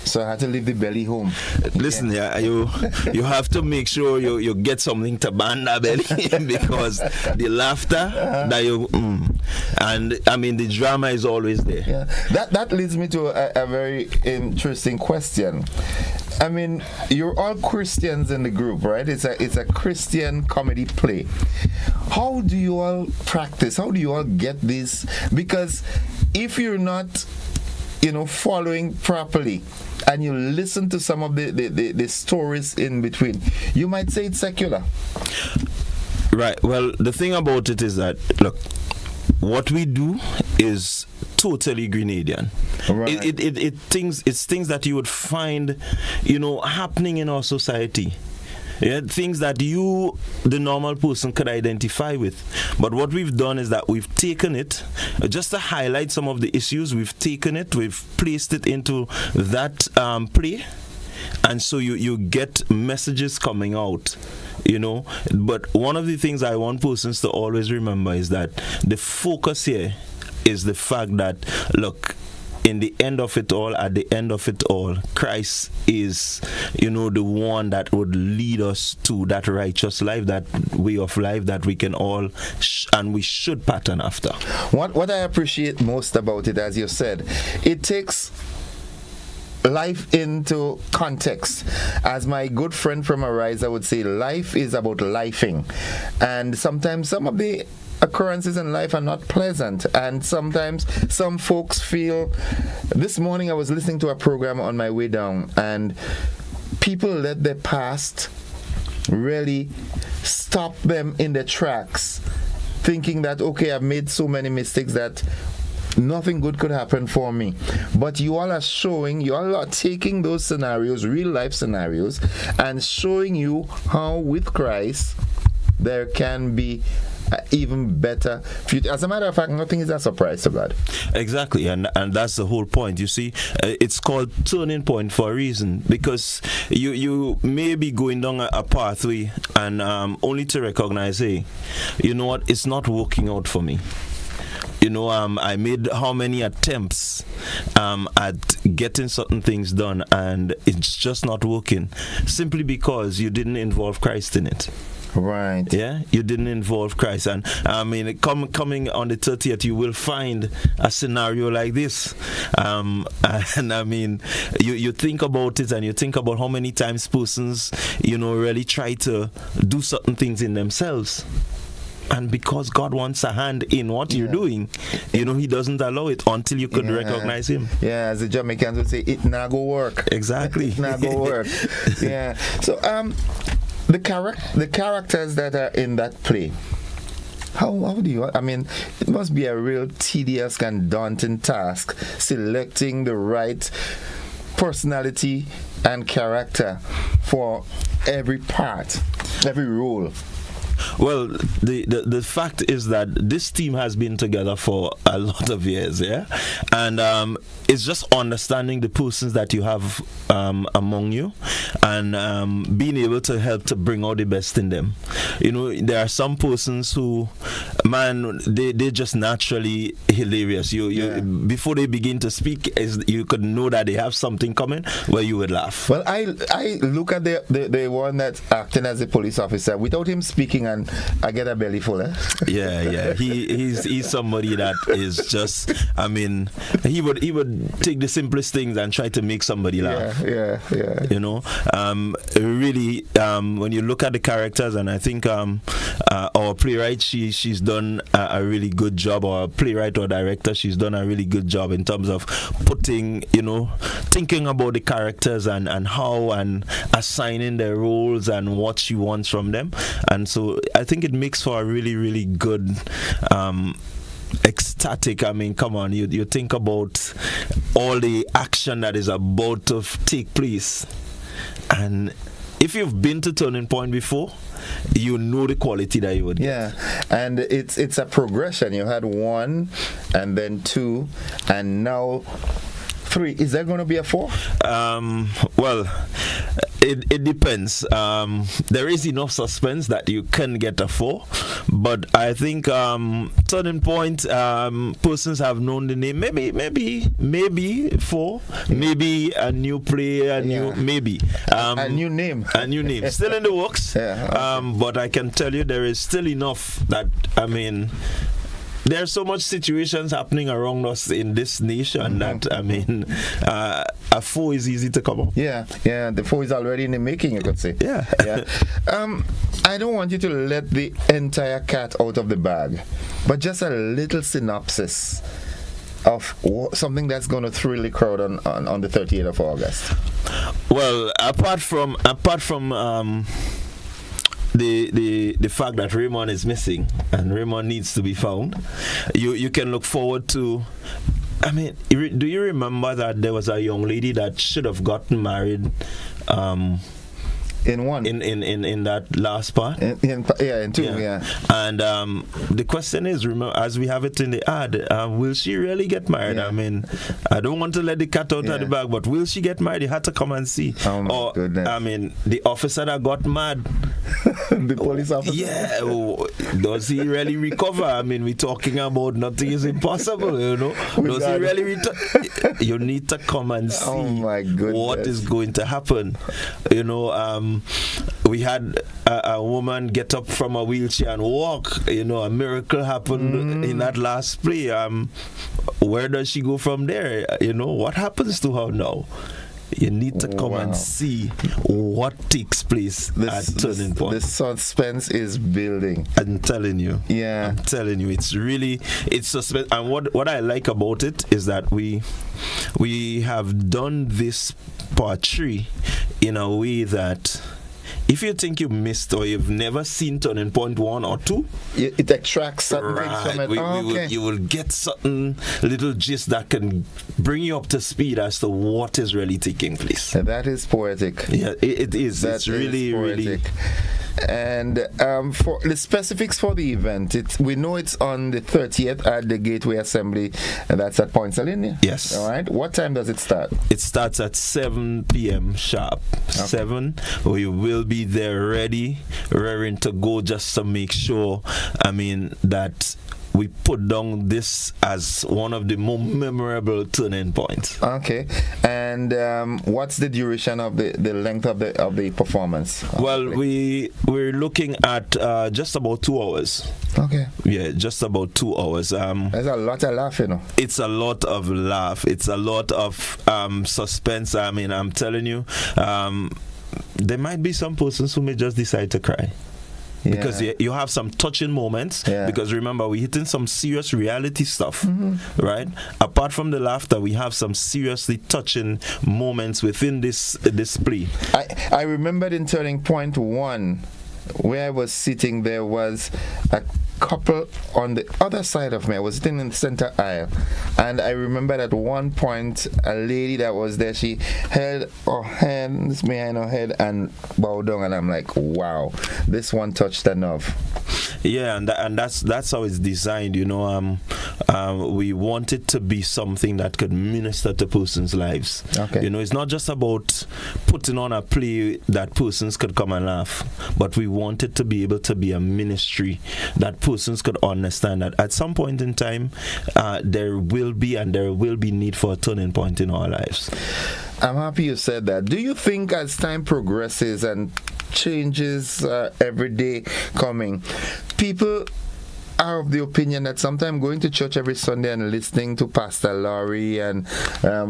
So I had to leave the belly home. Listen, you have to make sure you get something to band that belly because the laughter that you and I mean the drama is always there. Yeah. That leads me to a very interesting question. I mean, you're all Christians in the group, right? It's a Christian comedy play. How do you all practice? How do you all get this? Because if you're not, following properly, and you listen to some of the stories in between, you might say it's secular. Right. Well, the thing about it is that, look, what we do is totally Grenadian. Right. It's things that you would find, happening in our society. Yeah, things that you, the normal person, could identify with. But what we've done is that we've taken it, just to highlight some of the issues, we've placed it into that play. And so you get messages coming out, But one of the things I want persons to always remember is that the focus here is the fact that, look, at the end of it all, Christ is, the one that would lead us to that righteous life, that way of life that we can all and we should pattern after. What I appreciate most about it, as you said, it takes life into context. As my good friend from Arise would say, life is about lifing. And sometimes some of the occurrences in life are not pleasant, and sometimes some folks feel. This morning I was listening to a program on my way down, and people let their past really stop them in their tracks, thinking that, okay, I've made so many mistakes that nothing good could happen for me. But you all are taking those scenarios, real life scenarios, and showing you how with Christ there can be even better future. As a matter of fact, nothing is a surprise to God. Exactly, and that's the whole point. You see, it's called turning point for a reason, because you may be going down a pathway and only to recognize, hey, you know what, it's not working out for me. I made how many attempts at getting certain things done, and it's just not working, simply because you didn't involve Christ in it. Right. Yeah, you didn't involve Christ. And I mean, coming on the 30th, you will find a scenario like this. And I mean, you think about it, and you think about how many times persons, really try to do certain things in themselves. And because God wants a hand in what you're doing, He doesn't allow it until you could recognize Him. Yeah, as the Jamaicans would say, it not go work. Exactly. It not go work. Yeah. So, the characters that are in that play, how do you, I mean, it must be a real tedious and daunting task selecting the right personality and character for every part, every role. Well, the fact is that this team has been together for a lot of years, yeah, and it's just understanding the persons that you have among you, and being able to help to bring out the best in them. There are some persons who, man, they're just naturally hilarious. Before they begin to speak, you could know that they have something coming where you would laugh. Well, I look at the one that's acting as a police officer. Without him speaking, and I get a belly full. Yeah. He's somebody that is just. I mean, he would take the simplest things and try to make somebody laugh. Yeah. Really, when you look at the characters, and I think our playwright, she's done a really good job. Or playwright or director, she's done a really good job in terms of putting, thinking about the characters and how, and assigning their roles and what she wants from them. And so I think it makes for a really, really good ecstatic. I mean, come on, you think about all the action that is about to take place, and if you've been to Turning Point before, you know the quality that you would get. Yeah, and it's a progression. You had 1, and then 2, and now 3. Is there going to be a 4? Well, it depends. There is enough suspense that you can get a 4, but I think Turning Point persons have known the name. Maybe 4, maybe a new player, maybe a new name, still in the works. Yeah, okay. But I can tell you there is still enough that, I mean, there's so much situations happening around us in this nation that, I mean, a 4 is easy to come up. Yeah, the 4 is already in the making, you could say. Yeah. I don't want you to let the entire cat out of the bag, but just a little synopsis of something that's going to thrill the crowd on the 30th of August. Well, apart from the fact that Raymond is missing and Raymond needs to be found, you can look forward to, I mean, do you remember that there was a young lady that should have gotten married in that last part? In 2, yeah. And the question is, remember, as we have it in the ad, will she really get married? Yeah. I mean, I don't want to let the cat out of the bag, but will she get married? You had to come and see. Oh my goodness. I mean, the officer that got mad, the police officer. Yeah, does he really recover? I mean, we're talking about nothing is impossible, you know. Does he really you need to come and see what is going to happen. You know, we had a woman get up from a wheelchair and walk. You know, a miracle happened in that last play. Where does she go from there? You know, what happens to her now? You need to come and see what takes place at Turning Point. The suspense is building. I'm telling you. Yeah. I'm telling you. It's suspense. And what I like about it is that we have done this part 3 in a way that if you think you missed or you've never seen Turning Point 1 or 2, it extracts certain things from it. You will get certain little gist that can bring you up to speed as to what is really taking place. That is poetic. Yeah, it is. It's really, really. And for the specifics for the event, we know it's on the 30th at the Gateway Assembly, and that's at Point Salina. Yes. All right. What time does it start? It starts at 7 p.m. sharp. Okay. 7. We will be there ready, raring to go, just to make sure, I mean, that we put down this as one of the more memorable turning points. Okay. And what's the duration of the length of the performance? Well, we're looking at just about 2 hours. Okay. Yeah, just about 2 hours. There's a lot of laugh, you know. It's a lot of laugh. It's a lot of suspense. I mean, I'm telling you, there might be some persons who may just decide to cry. Because you have some touching moments. Because remember, we're hitting some serious reality stuff, right? Apart from the laughter, we have some seriously touching moments within this play. I remembered in Turning Point 1, where I was sitting, there was a couple on the other side of me. I was sitting in the center aisle, and I remember at one point a lady that was there, she held her hands behind her head and bowed down, and I'm like, wow, this one touched a nerve. Yeah, and that's how it's designed, you know. We want it to be something that could minister to persons' lives. Okay. You know, it's not just about putting on a play that persons could come and laugh, but we want it to be able to be a ministry that persons could understand that at some point in time there will be need for a turning point in our lives. I'm happy you said that. Do you think as time progresses and changes every day coming, people are of the opinion that sometimes going to church every Sunday and listening to Pastor Laurie and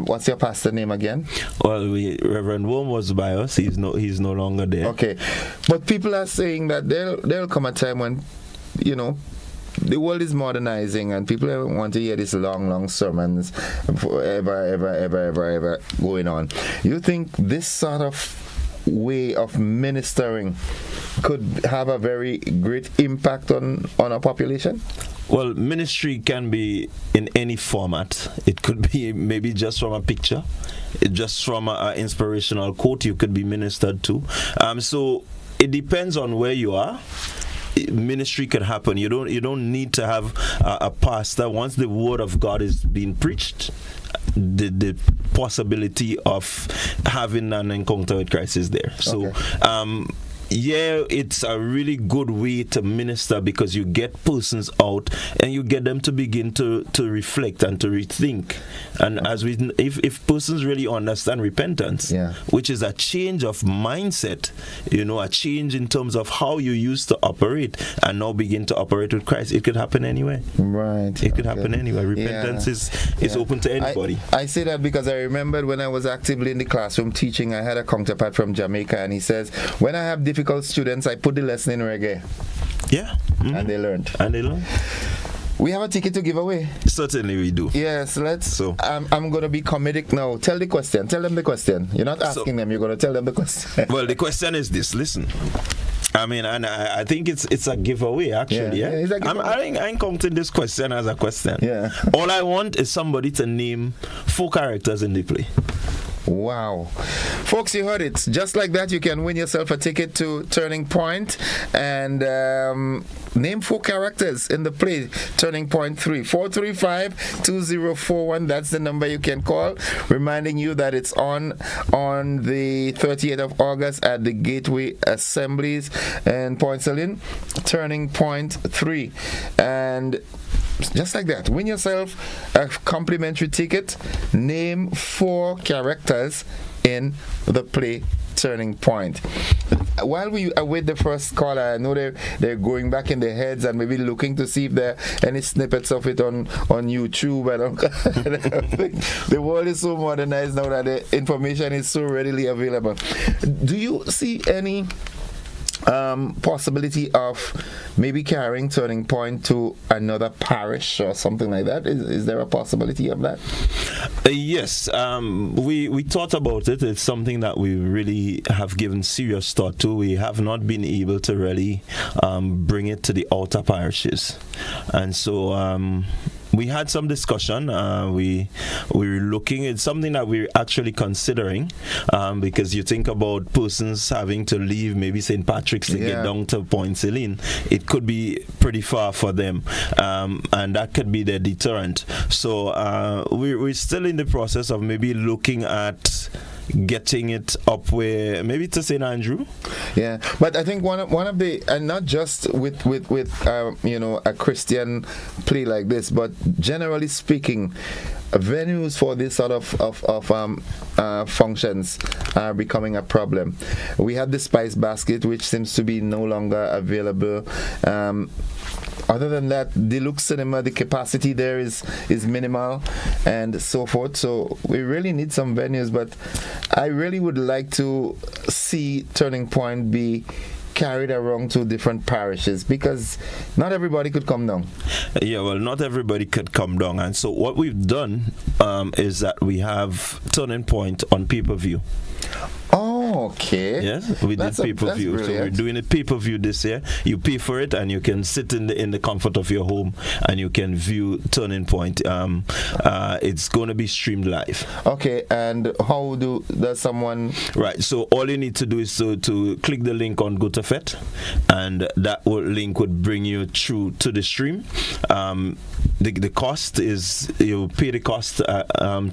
what's your pastor name again? Well, Reverend Worm was by us. He's no longer there. Okay, but people are saying that there'll come a time when, you know, the world is modernizing and people want to hear these long sermons forever going on. You think this sort of way of ministering could have a very great impact on our population? Well, ministry can be in any format. It could be maybe just from a picture, just from an inspirational quote you could be ministered to. So it depends on where you are. Ministry could happen. You don't need to have a pastor. Once the word of God is being preached, the possibility of having an encounter with Christ is there. So yeah, it's a really good way to minister, because you get persons out and you get them to begin to reflect and to rethink. And if persons really understand repentance, which is a change of mindset, a change in terms of how you used to operate and now begin to operate with Christ, it could happen anywhere. Right. It could happen anywhere. Repentance is open to anybody. I say that because I remembered when I was actively in the classroom teaching, I had a counterpart from Jamaica, and he says, when I have difficult students, I put the lesson in reggae. Yeah. Mm-hmm. And they learned. We have a ticket to give away. Certainly we do. Yes, let's. So I'm going to be comedic now. Tell them the question. You're not asking them, you're going to tell them the question. Well, the question is this. Listen. I mean, and I think it's a giveaway, actually. Yeah? It's a giveaway. I ain't counting this question as a question. Yeah. All I want is somebody to name 4 characters in the play. Wow. Folks, you heard it. Just like that, you can win yourself a ticket to Turning Point, and name 4 characters in the play Turning Point 3. 435-2041. That's the number you can call. Reminding you that it's on the 30th of August at the Gateway Assemblies in Point Saline. Turning Point 3. And just like that, win yourself a complimentary ticket. Name 4 characters in the play Turning Point. While we await the first caller, I know they're going back in their heads and maybe looking to see if there are any snippets of it on YouTube. The world is so modernized now that the information is so readily available. Do you see any possibility of maybe carrying Turning Point to another parish or something like that? Is there a possibility of that? Yes, we thought about it. It's something that we really have given serious thought to. We have not been able to really bring it to the outer parishes, and so we had some discussion. We were looking. It's something that we're actually considering, because you think about persons having to leave maybe St. Patrick's to get down to Point Saline. It could be pretty far for them, and that could be their deterrent. So we're still in the process of maybe looking at getting it up where maybe to St. Andrew. Yeah, but I think one of the, and not just with a Christian play like this, but generally speaking, venues for this sort of functions are becoming a problem. We have the Spice Basket, which seems to be no longer available. Other than that, Deluxe Cinema, the capacity there is minimal and so forth. So we really need some venues, but I really would like to see Turning Point be carried around to different parishes, because not everybody could come down. Yeah, well, not everybody could come down, and so what we've done is that we have Turning Point on pay-per-view. Oh, okay. Yes, we did pay-per-view. So we're doing a pay-per-view this year. You pay for it, and you can sit in the comfort of your home, and you can view Turning Point. It's going to be streamed live. Okay, and how does someone? Right. So all you need to do is to click the link on Go to Fet, and that link would bring you through to the stream. The cost is, you pay the cost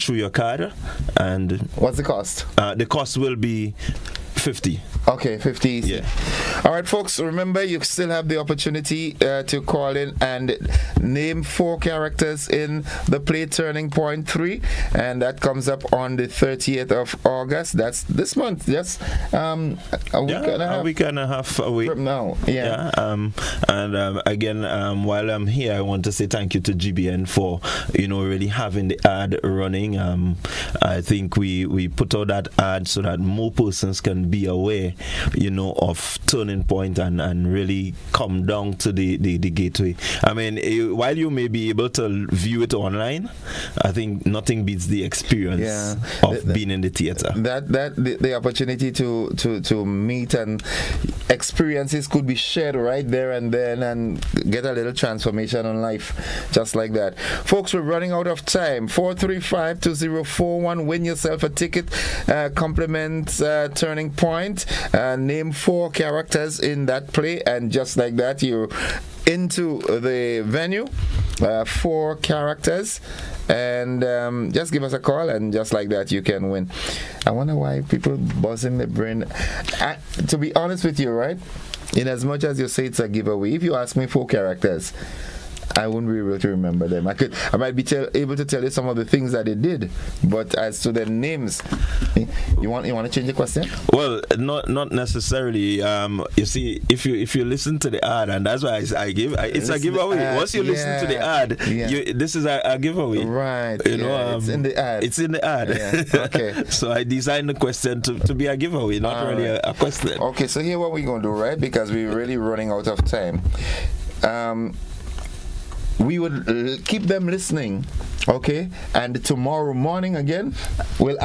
through your card. And what's the cost? The cost will be 50. Okay, 50 easy. Yeah. All right, folks, remember you still have the opportunity to call in and name 4 characters in the play Turning Point 3, and that comes up on the 30th of August. That's this month. Yes, a week and a half away from now. Yeah. And again, while I'm here, I want to say thank you to GBN for really having the ad running. I think we put out that ad so that more persons can be aware of Turning turning point and really come down to the gateway. I mean, while you may be able to view it online, I think nothing beats the experience of being in the theater. The opportunity to meet and experiences could be shared right there and then and get a little transformation on life, just like that. Folks, we're running out of time. 435-2041. Win yourself a ticket. Compliment Turning Point. Name 4 characters in that play, and just like that, you're into the venue. 4 characters, and just give us a call, and just like that, you can win. I wonder why people buzzing the brain. To be honest with you, right? In as much as you say it's a giveaway, if you ask me 4 characters, I wouldn't be able to remember them. I might be able to tell you some of the things that they did, but as to their names, you want to change the question? Well, not necessarily. You see, if you listen to the ad, and that's why it's a giveaway. Once you listen to the ad, this is a giveaway, right? It's in the ad. It's in the ad. Yeah. Okay. So I designed the question to be a giveaway, not really a question. Okay, so here what we're gonna do, right? Because we're really running out of time. We would keep them listening, okay? And tomorrow morning again, we'll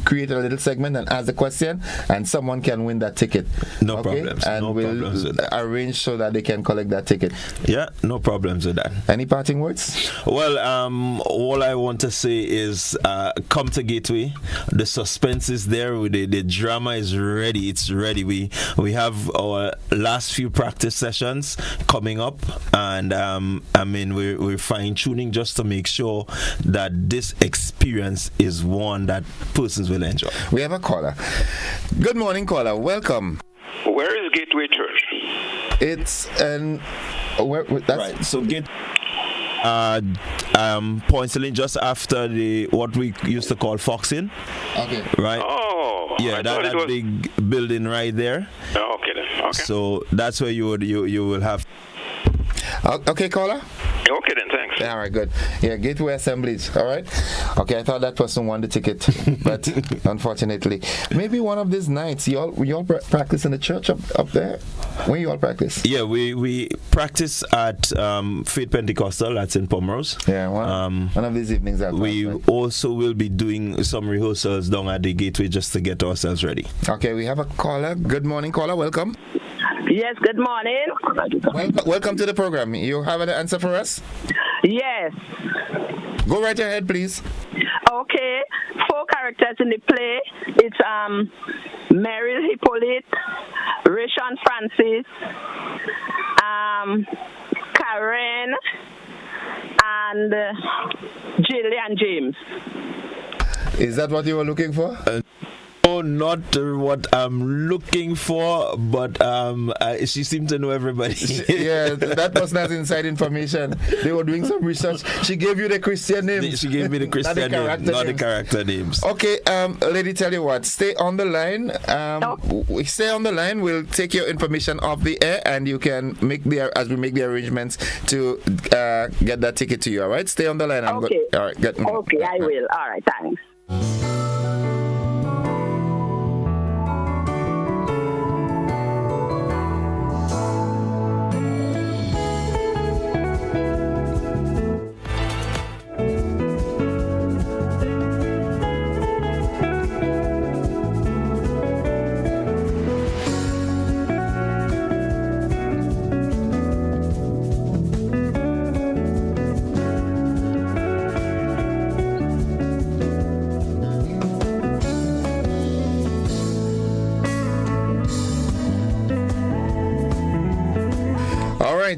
create a little segment and ask the question, and someone can win that ticket. No problems. And we'll arrange so that they can collect that ticket. Yeah, no problems with that. Any parting words? Well, all I want to say is come to Gateway. The suspense is there. The drama is ready. It's ready. We have our last few practice sessions coming up, and we're fine-tuning just to make sure that this experience is one that persons will enjoy. We have a caller. Good morning, caller. Welcome. Where is Gateway Church? It's right. So Point Selene, just after what we used to call Foxing. Okay. Right. Oh. Yeah, that big building right there. Oh, okay then. Okay. So that's where you will have. Okay, caller. Okay then, thanks. All right, good. Yeah, Gateway Assemblies. All right. Okay, I thought that person won the ticket, but unfortunately, maybe one of these nights you all practice in the church up there. When you all practice? Yeah, we practice at Faith Pentecostal. That's in Pomerose. Yeah, one of these evenings. We also will be doing some rehearsals down at the Gateway just to get ourselves ready. Okay, we have a caller. Good morning, caller. Welcome. Yes, good morning. Welcome to the program. You have an answer for us? Yes. Go right ahead, please. Okay. 4 characters in the play. It's Mary Hippolyte, Rishon Francis, Karen, and Jillian James. Is that what you were looking for? No, not what I'm looking for, but she seemed to know everybody. Yeah, that person has inside information. They were doing some research. She gave you the Christian names. She gave me the Christian names, not the character names. Okay, lady, tell you what, stay on the line. Stay on the line. We'll take your information off the air, and you can as we make the arrangements to get that ticket to you. All right, stay on the line. Okay. All right, good. Okay, I will. All right, thanks.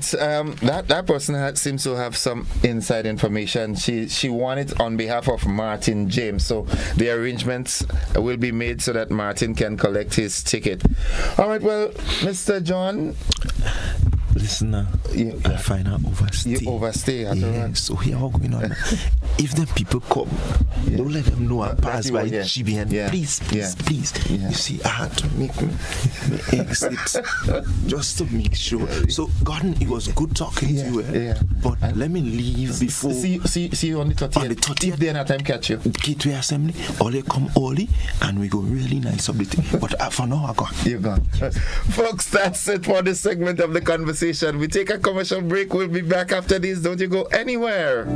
right, that person seems to have some inside information. She won it on behalf of Martin James, so the arrangements will be made so that Martin can collect his ticket. All right, well, Mr. John, Listen, I find I overstay. You overstay at the run. So here how going on. If them people come, don't let them know I pass by GBN. Please. You see, I had to make exit just to make sure. So, Gordon, it was good talking to you. But let me leave before. See you on the 30th. On the 30th. If there not time catch you. Gateway Assembly, or they come early and we go really nice up the thing. But for now, I got. You're gone. Folks, that's it for this segment of the conversation. We take a commercial break. We'll be back after this. Don't you go anywhere.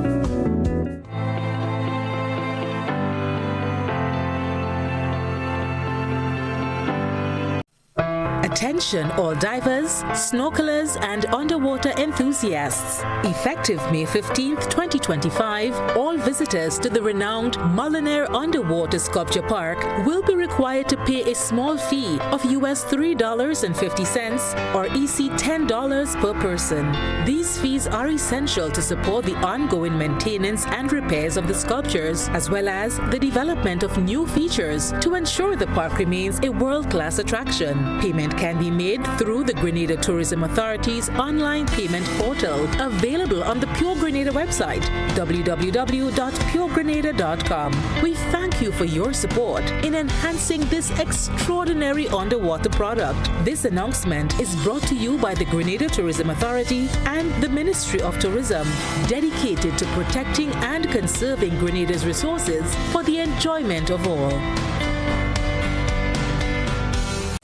Attention all divers, snorkelers and underwater enthusiasts. Effective May 15th, 2025, all visitors to the renowned Mullinaire Underwater Sculpture Park will be required to pay a small fee of US $3.50 or EC $10 per person. These fees are essential to support the ongoing maintenance and repairs of the sculptures, as well as the development of new features to ensure the park remains a world-class attraction. Payment can be made through the Grenada Tourism Authority's online payment portal, available on the Pure Grenada website, www.puregrenada.com. We thank you for your support in enhancing this extraordinary underwater product. This announcement is brought to you by the Grenada Tourism Authority and the Ministry of Tourism, dedicated to protecting and conserving Grenada's resources for the enjoyment of all.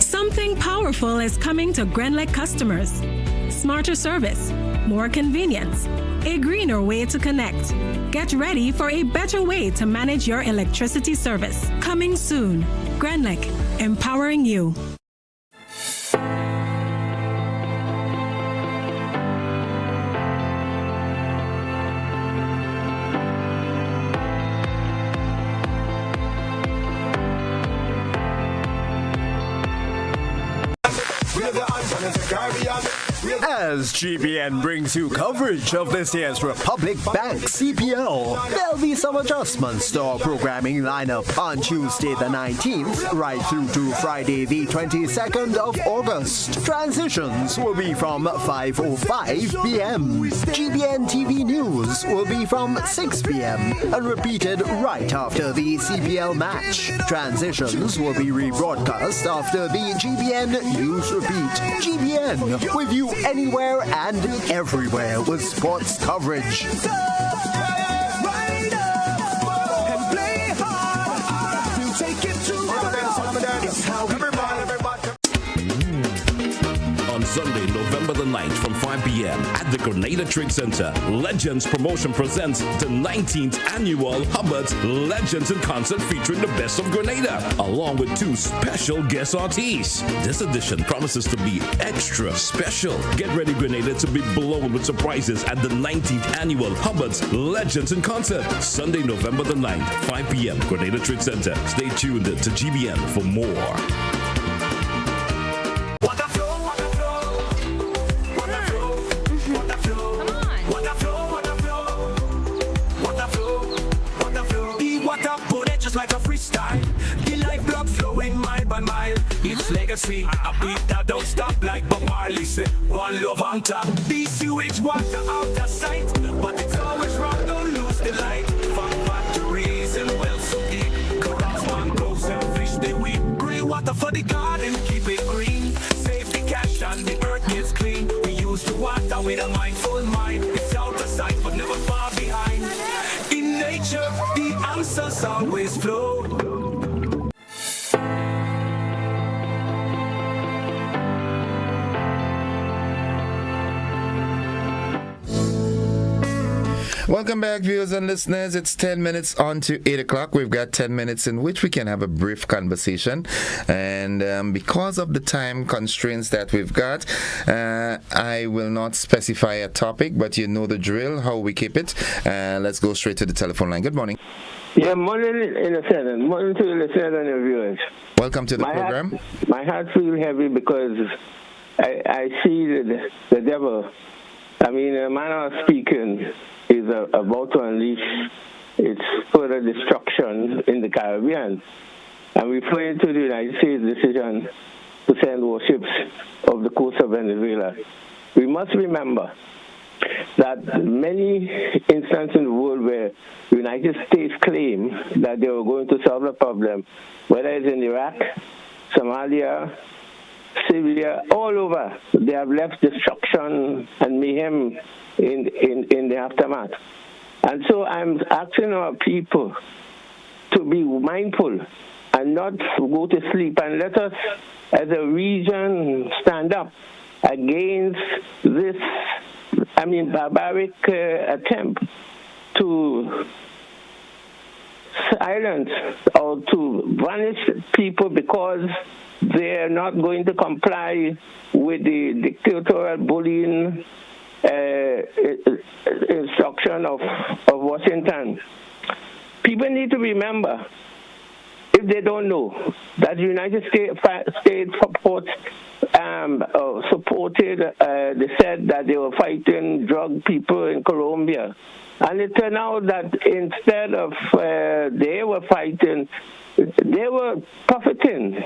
Something powerful is coming to Grenlec customers. Smarter service, more convenience, a greener way to connect. Get ready for a better way to manage your electricity service. Coming soon. Grenlec, empowering you. As GBN brings you coverage of this year's Republic Bank CPL, there'll be some adjustments to our programming lineup on Tuesday the 19th right through to Friday the 22nd of August. Transitions will be from 5:05 p.m. GBN TV News will be from 6 p.m. and repeated right after the CPL match. Transitions will be rebroadcast after the GBN News Repeat. GBN, with you anywhere and everywhere with sports coverage. On Sunday, November the 9th from 5 p.m. at the Grenada Trade Center, Legends Promotion presents the 19th annual Hubbard's Legends in Concert featuring the best of Grenada, along with two special guest artists. This edition promises to be extra special. Get ready, Grenada, to be blown with surprises at the 19th annual Hubbard's Legends in Concert, Sunday, November the 9th, 5 p.m. Grenada Trade Center. Stay tuned to GBN for more. Like a freestyle, the life blood flowing mile by mile. It's legacy, a beat that don't stop like Bob Marley say. One love on top, BCUH water out of sight, but it's always wrong, don't lose the light. Fun factories and wells so deep, corals, mangroves and fish they weep. Green water for the garden, keep it green. Save the cash and the earth gets clean. We use the water with a mindful mind. It's out of sight but never far behind. In nature, the answers always flow. Welcome back, viewers and listeners. It's 10 minutes on to 8 o'clock. We've got 10 minutes in which we can have a brief conversation. And because of the time constraints that we've got, I will not specify a topic, but you know the drill, how we keep it. Let's go straight to the telephone line. Good morning. Yeah, morning in a second. Morning to the listeners and the viewers. Welcome to the program. My heart feels heavy because I see the devil. I mean, the manner of speaking is about to unleash its further destruction in the Caribbean. And referring to the United States decision to send warships off the coast of Venezuela. we must remember that many instances in the world where the United States claim that they were going to solve the problem, whether it's in Iraq, Somalia, Syria, all over, they have left destruction and mayhem in the aftermath. And so I'm asking our people to be mindful and not go to sleep, and let us, as a region, stand up against this, barbaric attempt to silence or to banish people because they are not going to comply with the dictatorial bullying instruction of Washington. People need to remember, if they don't know, that the United States supported, they said that they were fighting drug people in Colombia. And it turned out that instead of they were fighting, they were profiting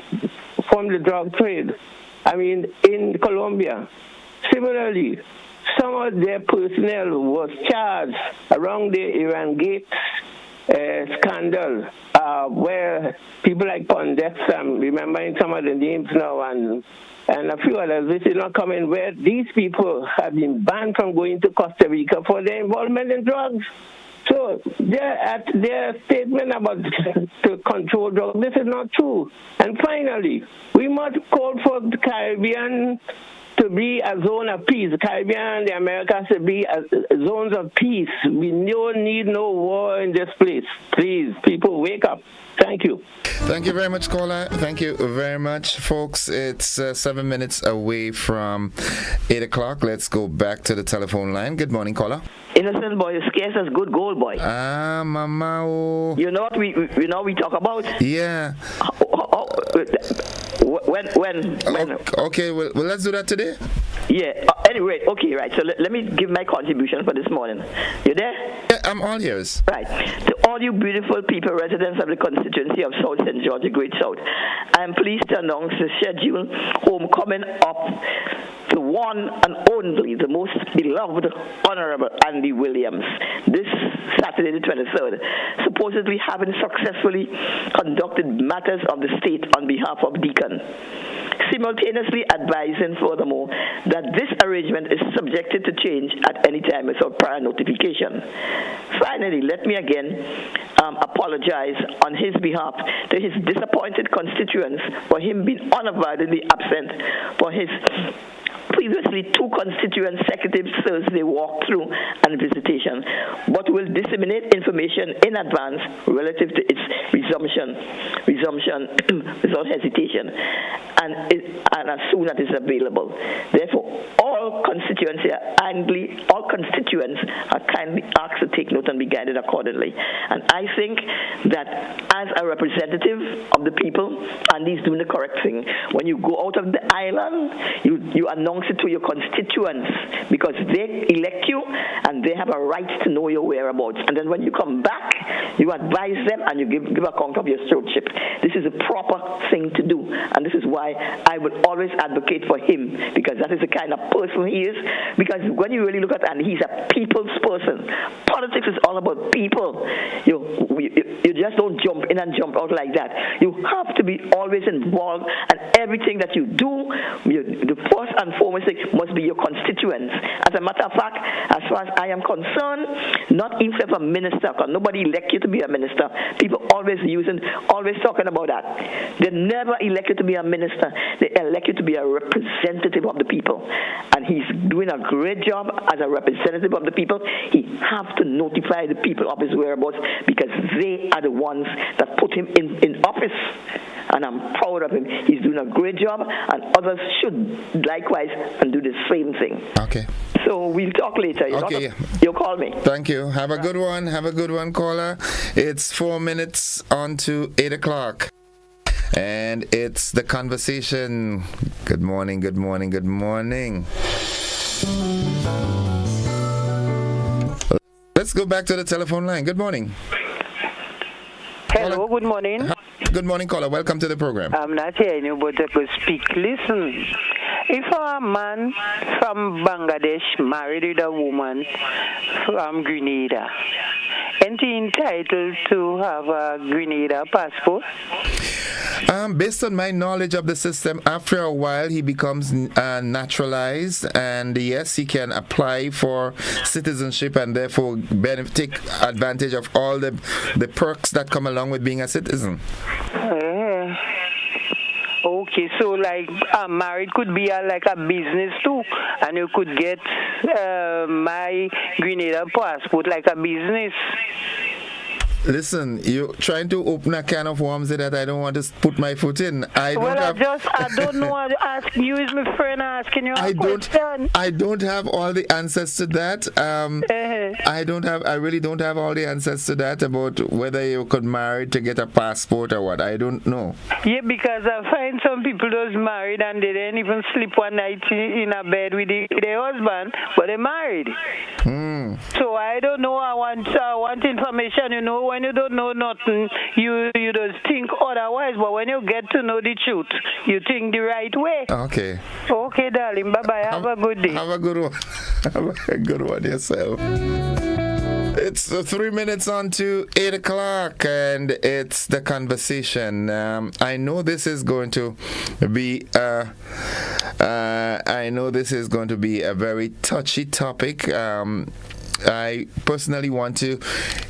from the drug trade. In Colombia. Similarly, some of their personnel was charged around the Iran Gate scandal, where people like Pondex, I'm remembering some of the names now, and a few others, this is not coming, where these people have been banned from going to Costa Rica for their involvement in drugs. So their statement about to control drugs, this is not true. And finally, we must call for the Caribbean to be a zone of peace. The Caribbean, the Americas to be zones of peace. We don't need no war in this place. Please, people, wake up. Thank you. Thank you very much, caller. Thank you very much, folks. It's 7 minutes away from 8 o'clock. Let's go back to the telephone line. Good morning, caller. Innocent boy is scarce as good gold, boy. Mama. Oh. You know what we talk about? Yeah. When? Okay, well, let's do that today. Yeah. Anyway, okay, right. So let me give my contribution for this morning. You there? Yeah, I'm all ears. Right. To all you beautiful people, residents of the constituency of South St. George, the Great South, I am pleased to announce the scheduled homecoming of the one and only, the most beloved, Honorable Andy Williams, this Saturday the 23rd, supposedly having successfully conducted matters of the state on behalf of Deacon, simultaneously advising furthermore that this arrangement is subjected to change at any time without prior notification. Finally, let me again apologize on his behalf to his disappointed constituents for him being unavoidably absent for his previously 2 constituent secretaries Thursday walkthrough and visitation, but will disseminate information in advance relative to its resumption without hesitation and as soon as it's available. Therefore, all constituents are kindly asked to take note and be guided accordingly. And I think that as a representative of the people, Andy's doing the correct thing. When you go out of the island, you announce it to your constituents because they elect you and they have a right to know your whereabouts. And then when you come back, you advise them and you give account of your stewardship. This is a proper thing to do, and this is why I would always advocate for him, because that is the kind of person he is. Because when you really look at and he's a people's person. Politics is all about people. You just don't jump in and jump out like that. You have to be always involved, and everything that you do, the first and foremost thing must be your constituents. As a matter of fact, as far as I am concerned, not even if a minister, because nobody elect you to be a minister. People always talking about that. They never elect you to be a minister. They elect you to be a representative of the people. And he's doing a great job as a representative of the people. He has to notify the people of his whereabouts because they are the ones that put him in office. And I'm proud of him. He's doing a great job, and others should likewise and do the same thing. Okay. So we'll talk later. You'll call me. Thank you. Have a good one. Have a good one, caller. It's 4 minutes on to 8 o'clock. And it's the conversation. Good morning, good morning, good morning. Let's go back to the telephone line. Good morning. Hello, good morning. Good morning, caller. Welcome to the program. I'm not hearing you, but I could speak. Listen, If a man from Bangladesh married with a woman from Grenada, ain't he entitled to have a Grenada passport? Based on my knowledge of the system, after a while he becomes naturalized, and yes, he can apply for citizenship and therefore take advantage of all the perks that come along with being a citizen. Okay, so like married could be like a business too, and you could get my Grenada passport like a business. Listen, you're trying to open a can of worms that I don't want to put my foot in. I don't know how to ask you. Is my friend asking you a question? I don't have all the answers to that. I really don't have all the answers to that about whether you could marry to get a passport or what. I don't know. Yeah, because I find some people those married and they didn't even sleep one night in a bed with their husband, but they're married. So I don't know. I want information. You know, when you don't know nothing, you just think otherwise. But when you get to know the truth, you think the right way. Okay. Okay, darling. Bye bye. Have a good day. Have a good one. Have a good one yourself. It's 3 minutes on to 8 o'clock, and it's the conversation. I know this is going to be. I know this is going to be a very touchy topic. I personally want to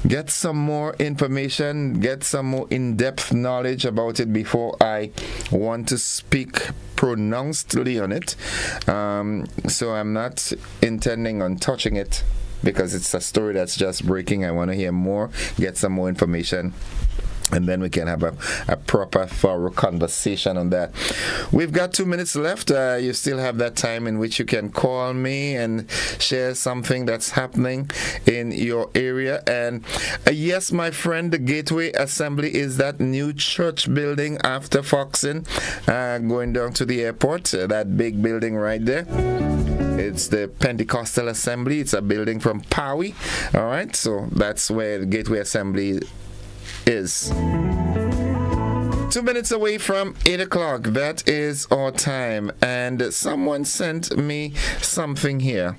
get some more information, get some more in-depth knowledge about it before I want to speak pronouncedly on it. So I'm not intending on touching it because it's a story that's just breaking. I want to hear more, get some more information, and then we can have a proper, thorough conversation on that. We've got 2 minutes left. You still have that time in which you can call me and share something that's happening in your area. And yes, my friend, the Gateway Assembly is that new church building after Foxin, going down to the airport, that big building right there. It's the Pentecostal Assembly. It's a building from Pawi. All right, so that's where the Gateway Assembly is. 2 minutes away from 8 o'clock. That is our time. And someone sent me something here.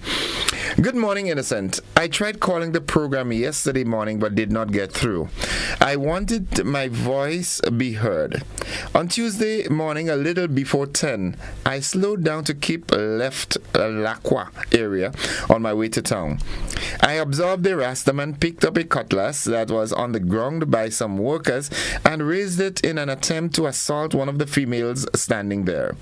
Good morning, Innocent. I tried calling the program yesterday morning but did not get through. I wanted my voice be heard. On Tuesday morning, a little before 10, I slowed down to keep left Lacqua area on my way to town. I observed the Rastaman picked up a cutlass that was on the ground by some workers and raised it in an attempt to assault one of the females standing there.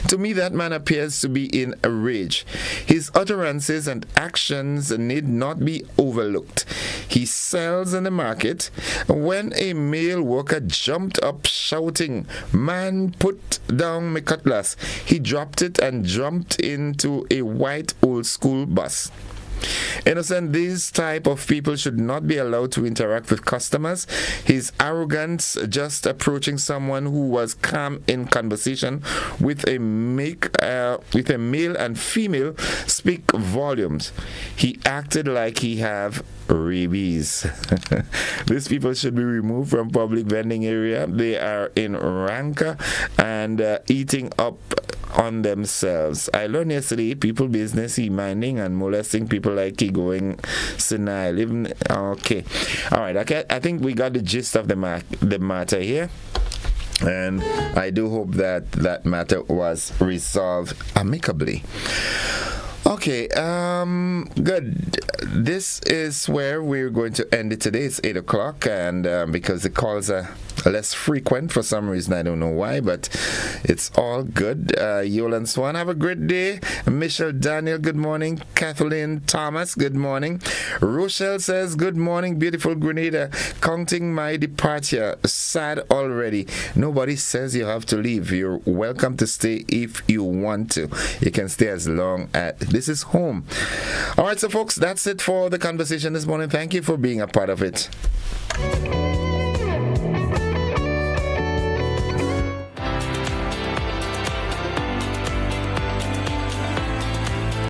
To me, that man appears to be in a rage. His utterances and actions need not be overlooked. He sells in the market. When a male worker jumped up shouting, "Man, put down my cutlass," he dropped it and jumped into a white old school bus. Innocent, these type of people should not be allowed to interact with customers. His arrogance just approaching someone who was calm in conversation with a male and female speak volumes. He acted like he have rabies. These people should be removed from public vending area. They are in rancor and eating up on themselves. I learned yesterday people business he minding and molesting people like he going senile. Even okay, all right. Okay, I think we got the gist of the matter here. And I do hope that that matter was resolved amicably. Okay, good. This is where we're going to end it today. It's 8 o'clock, and because the calls are less frequent for some reason, I don't know why, but it's all good. Yolan Swan, have a great day. Michelle Daniel, good morning. Kathleen Thomas, good morning. Rochelle says, good morning, beautiful Grenada. Counting my departure. Sad already. Nobody says you have to leave. You're welcome to stay if you want to. You can stay as long as this is home. All right, so folks, that's it for the conversation this morning. Thank you for being a part of it.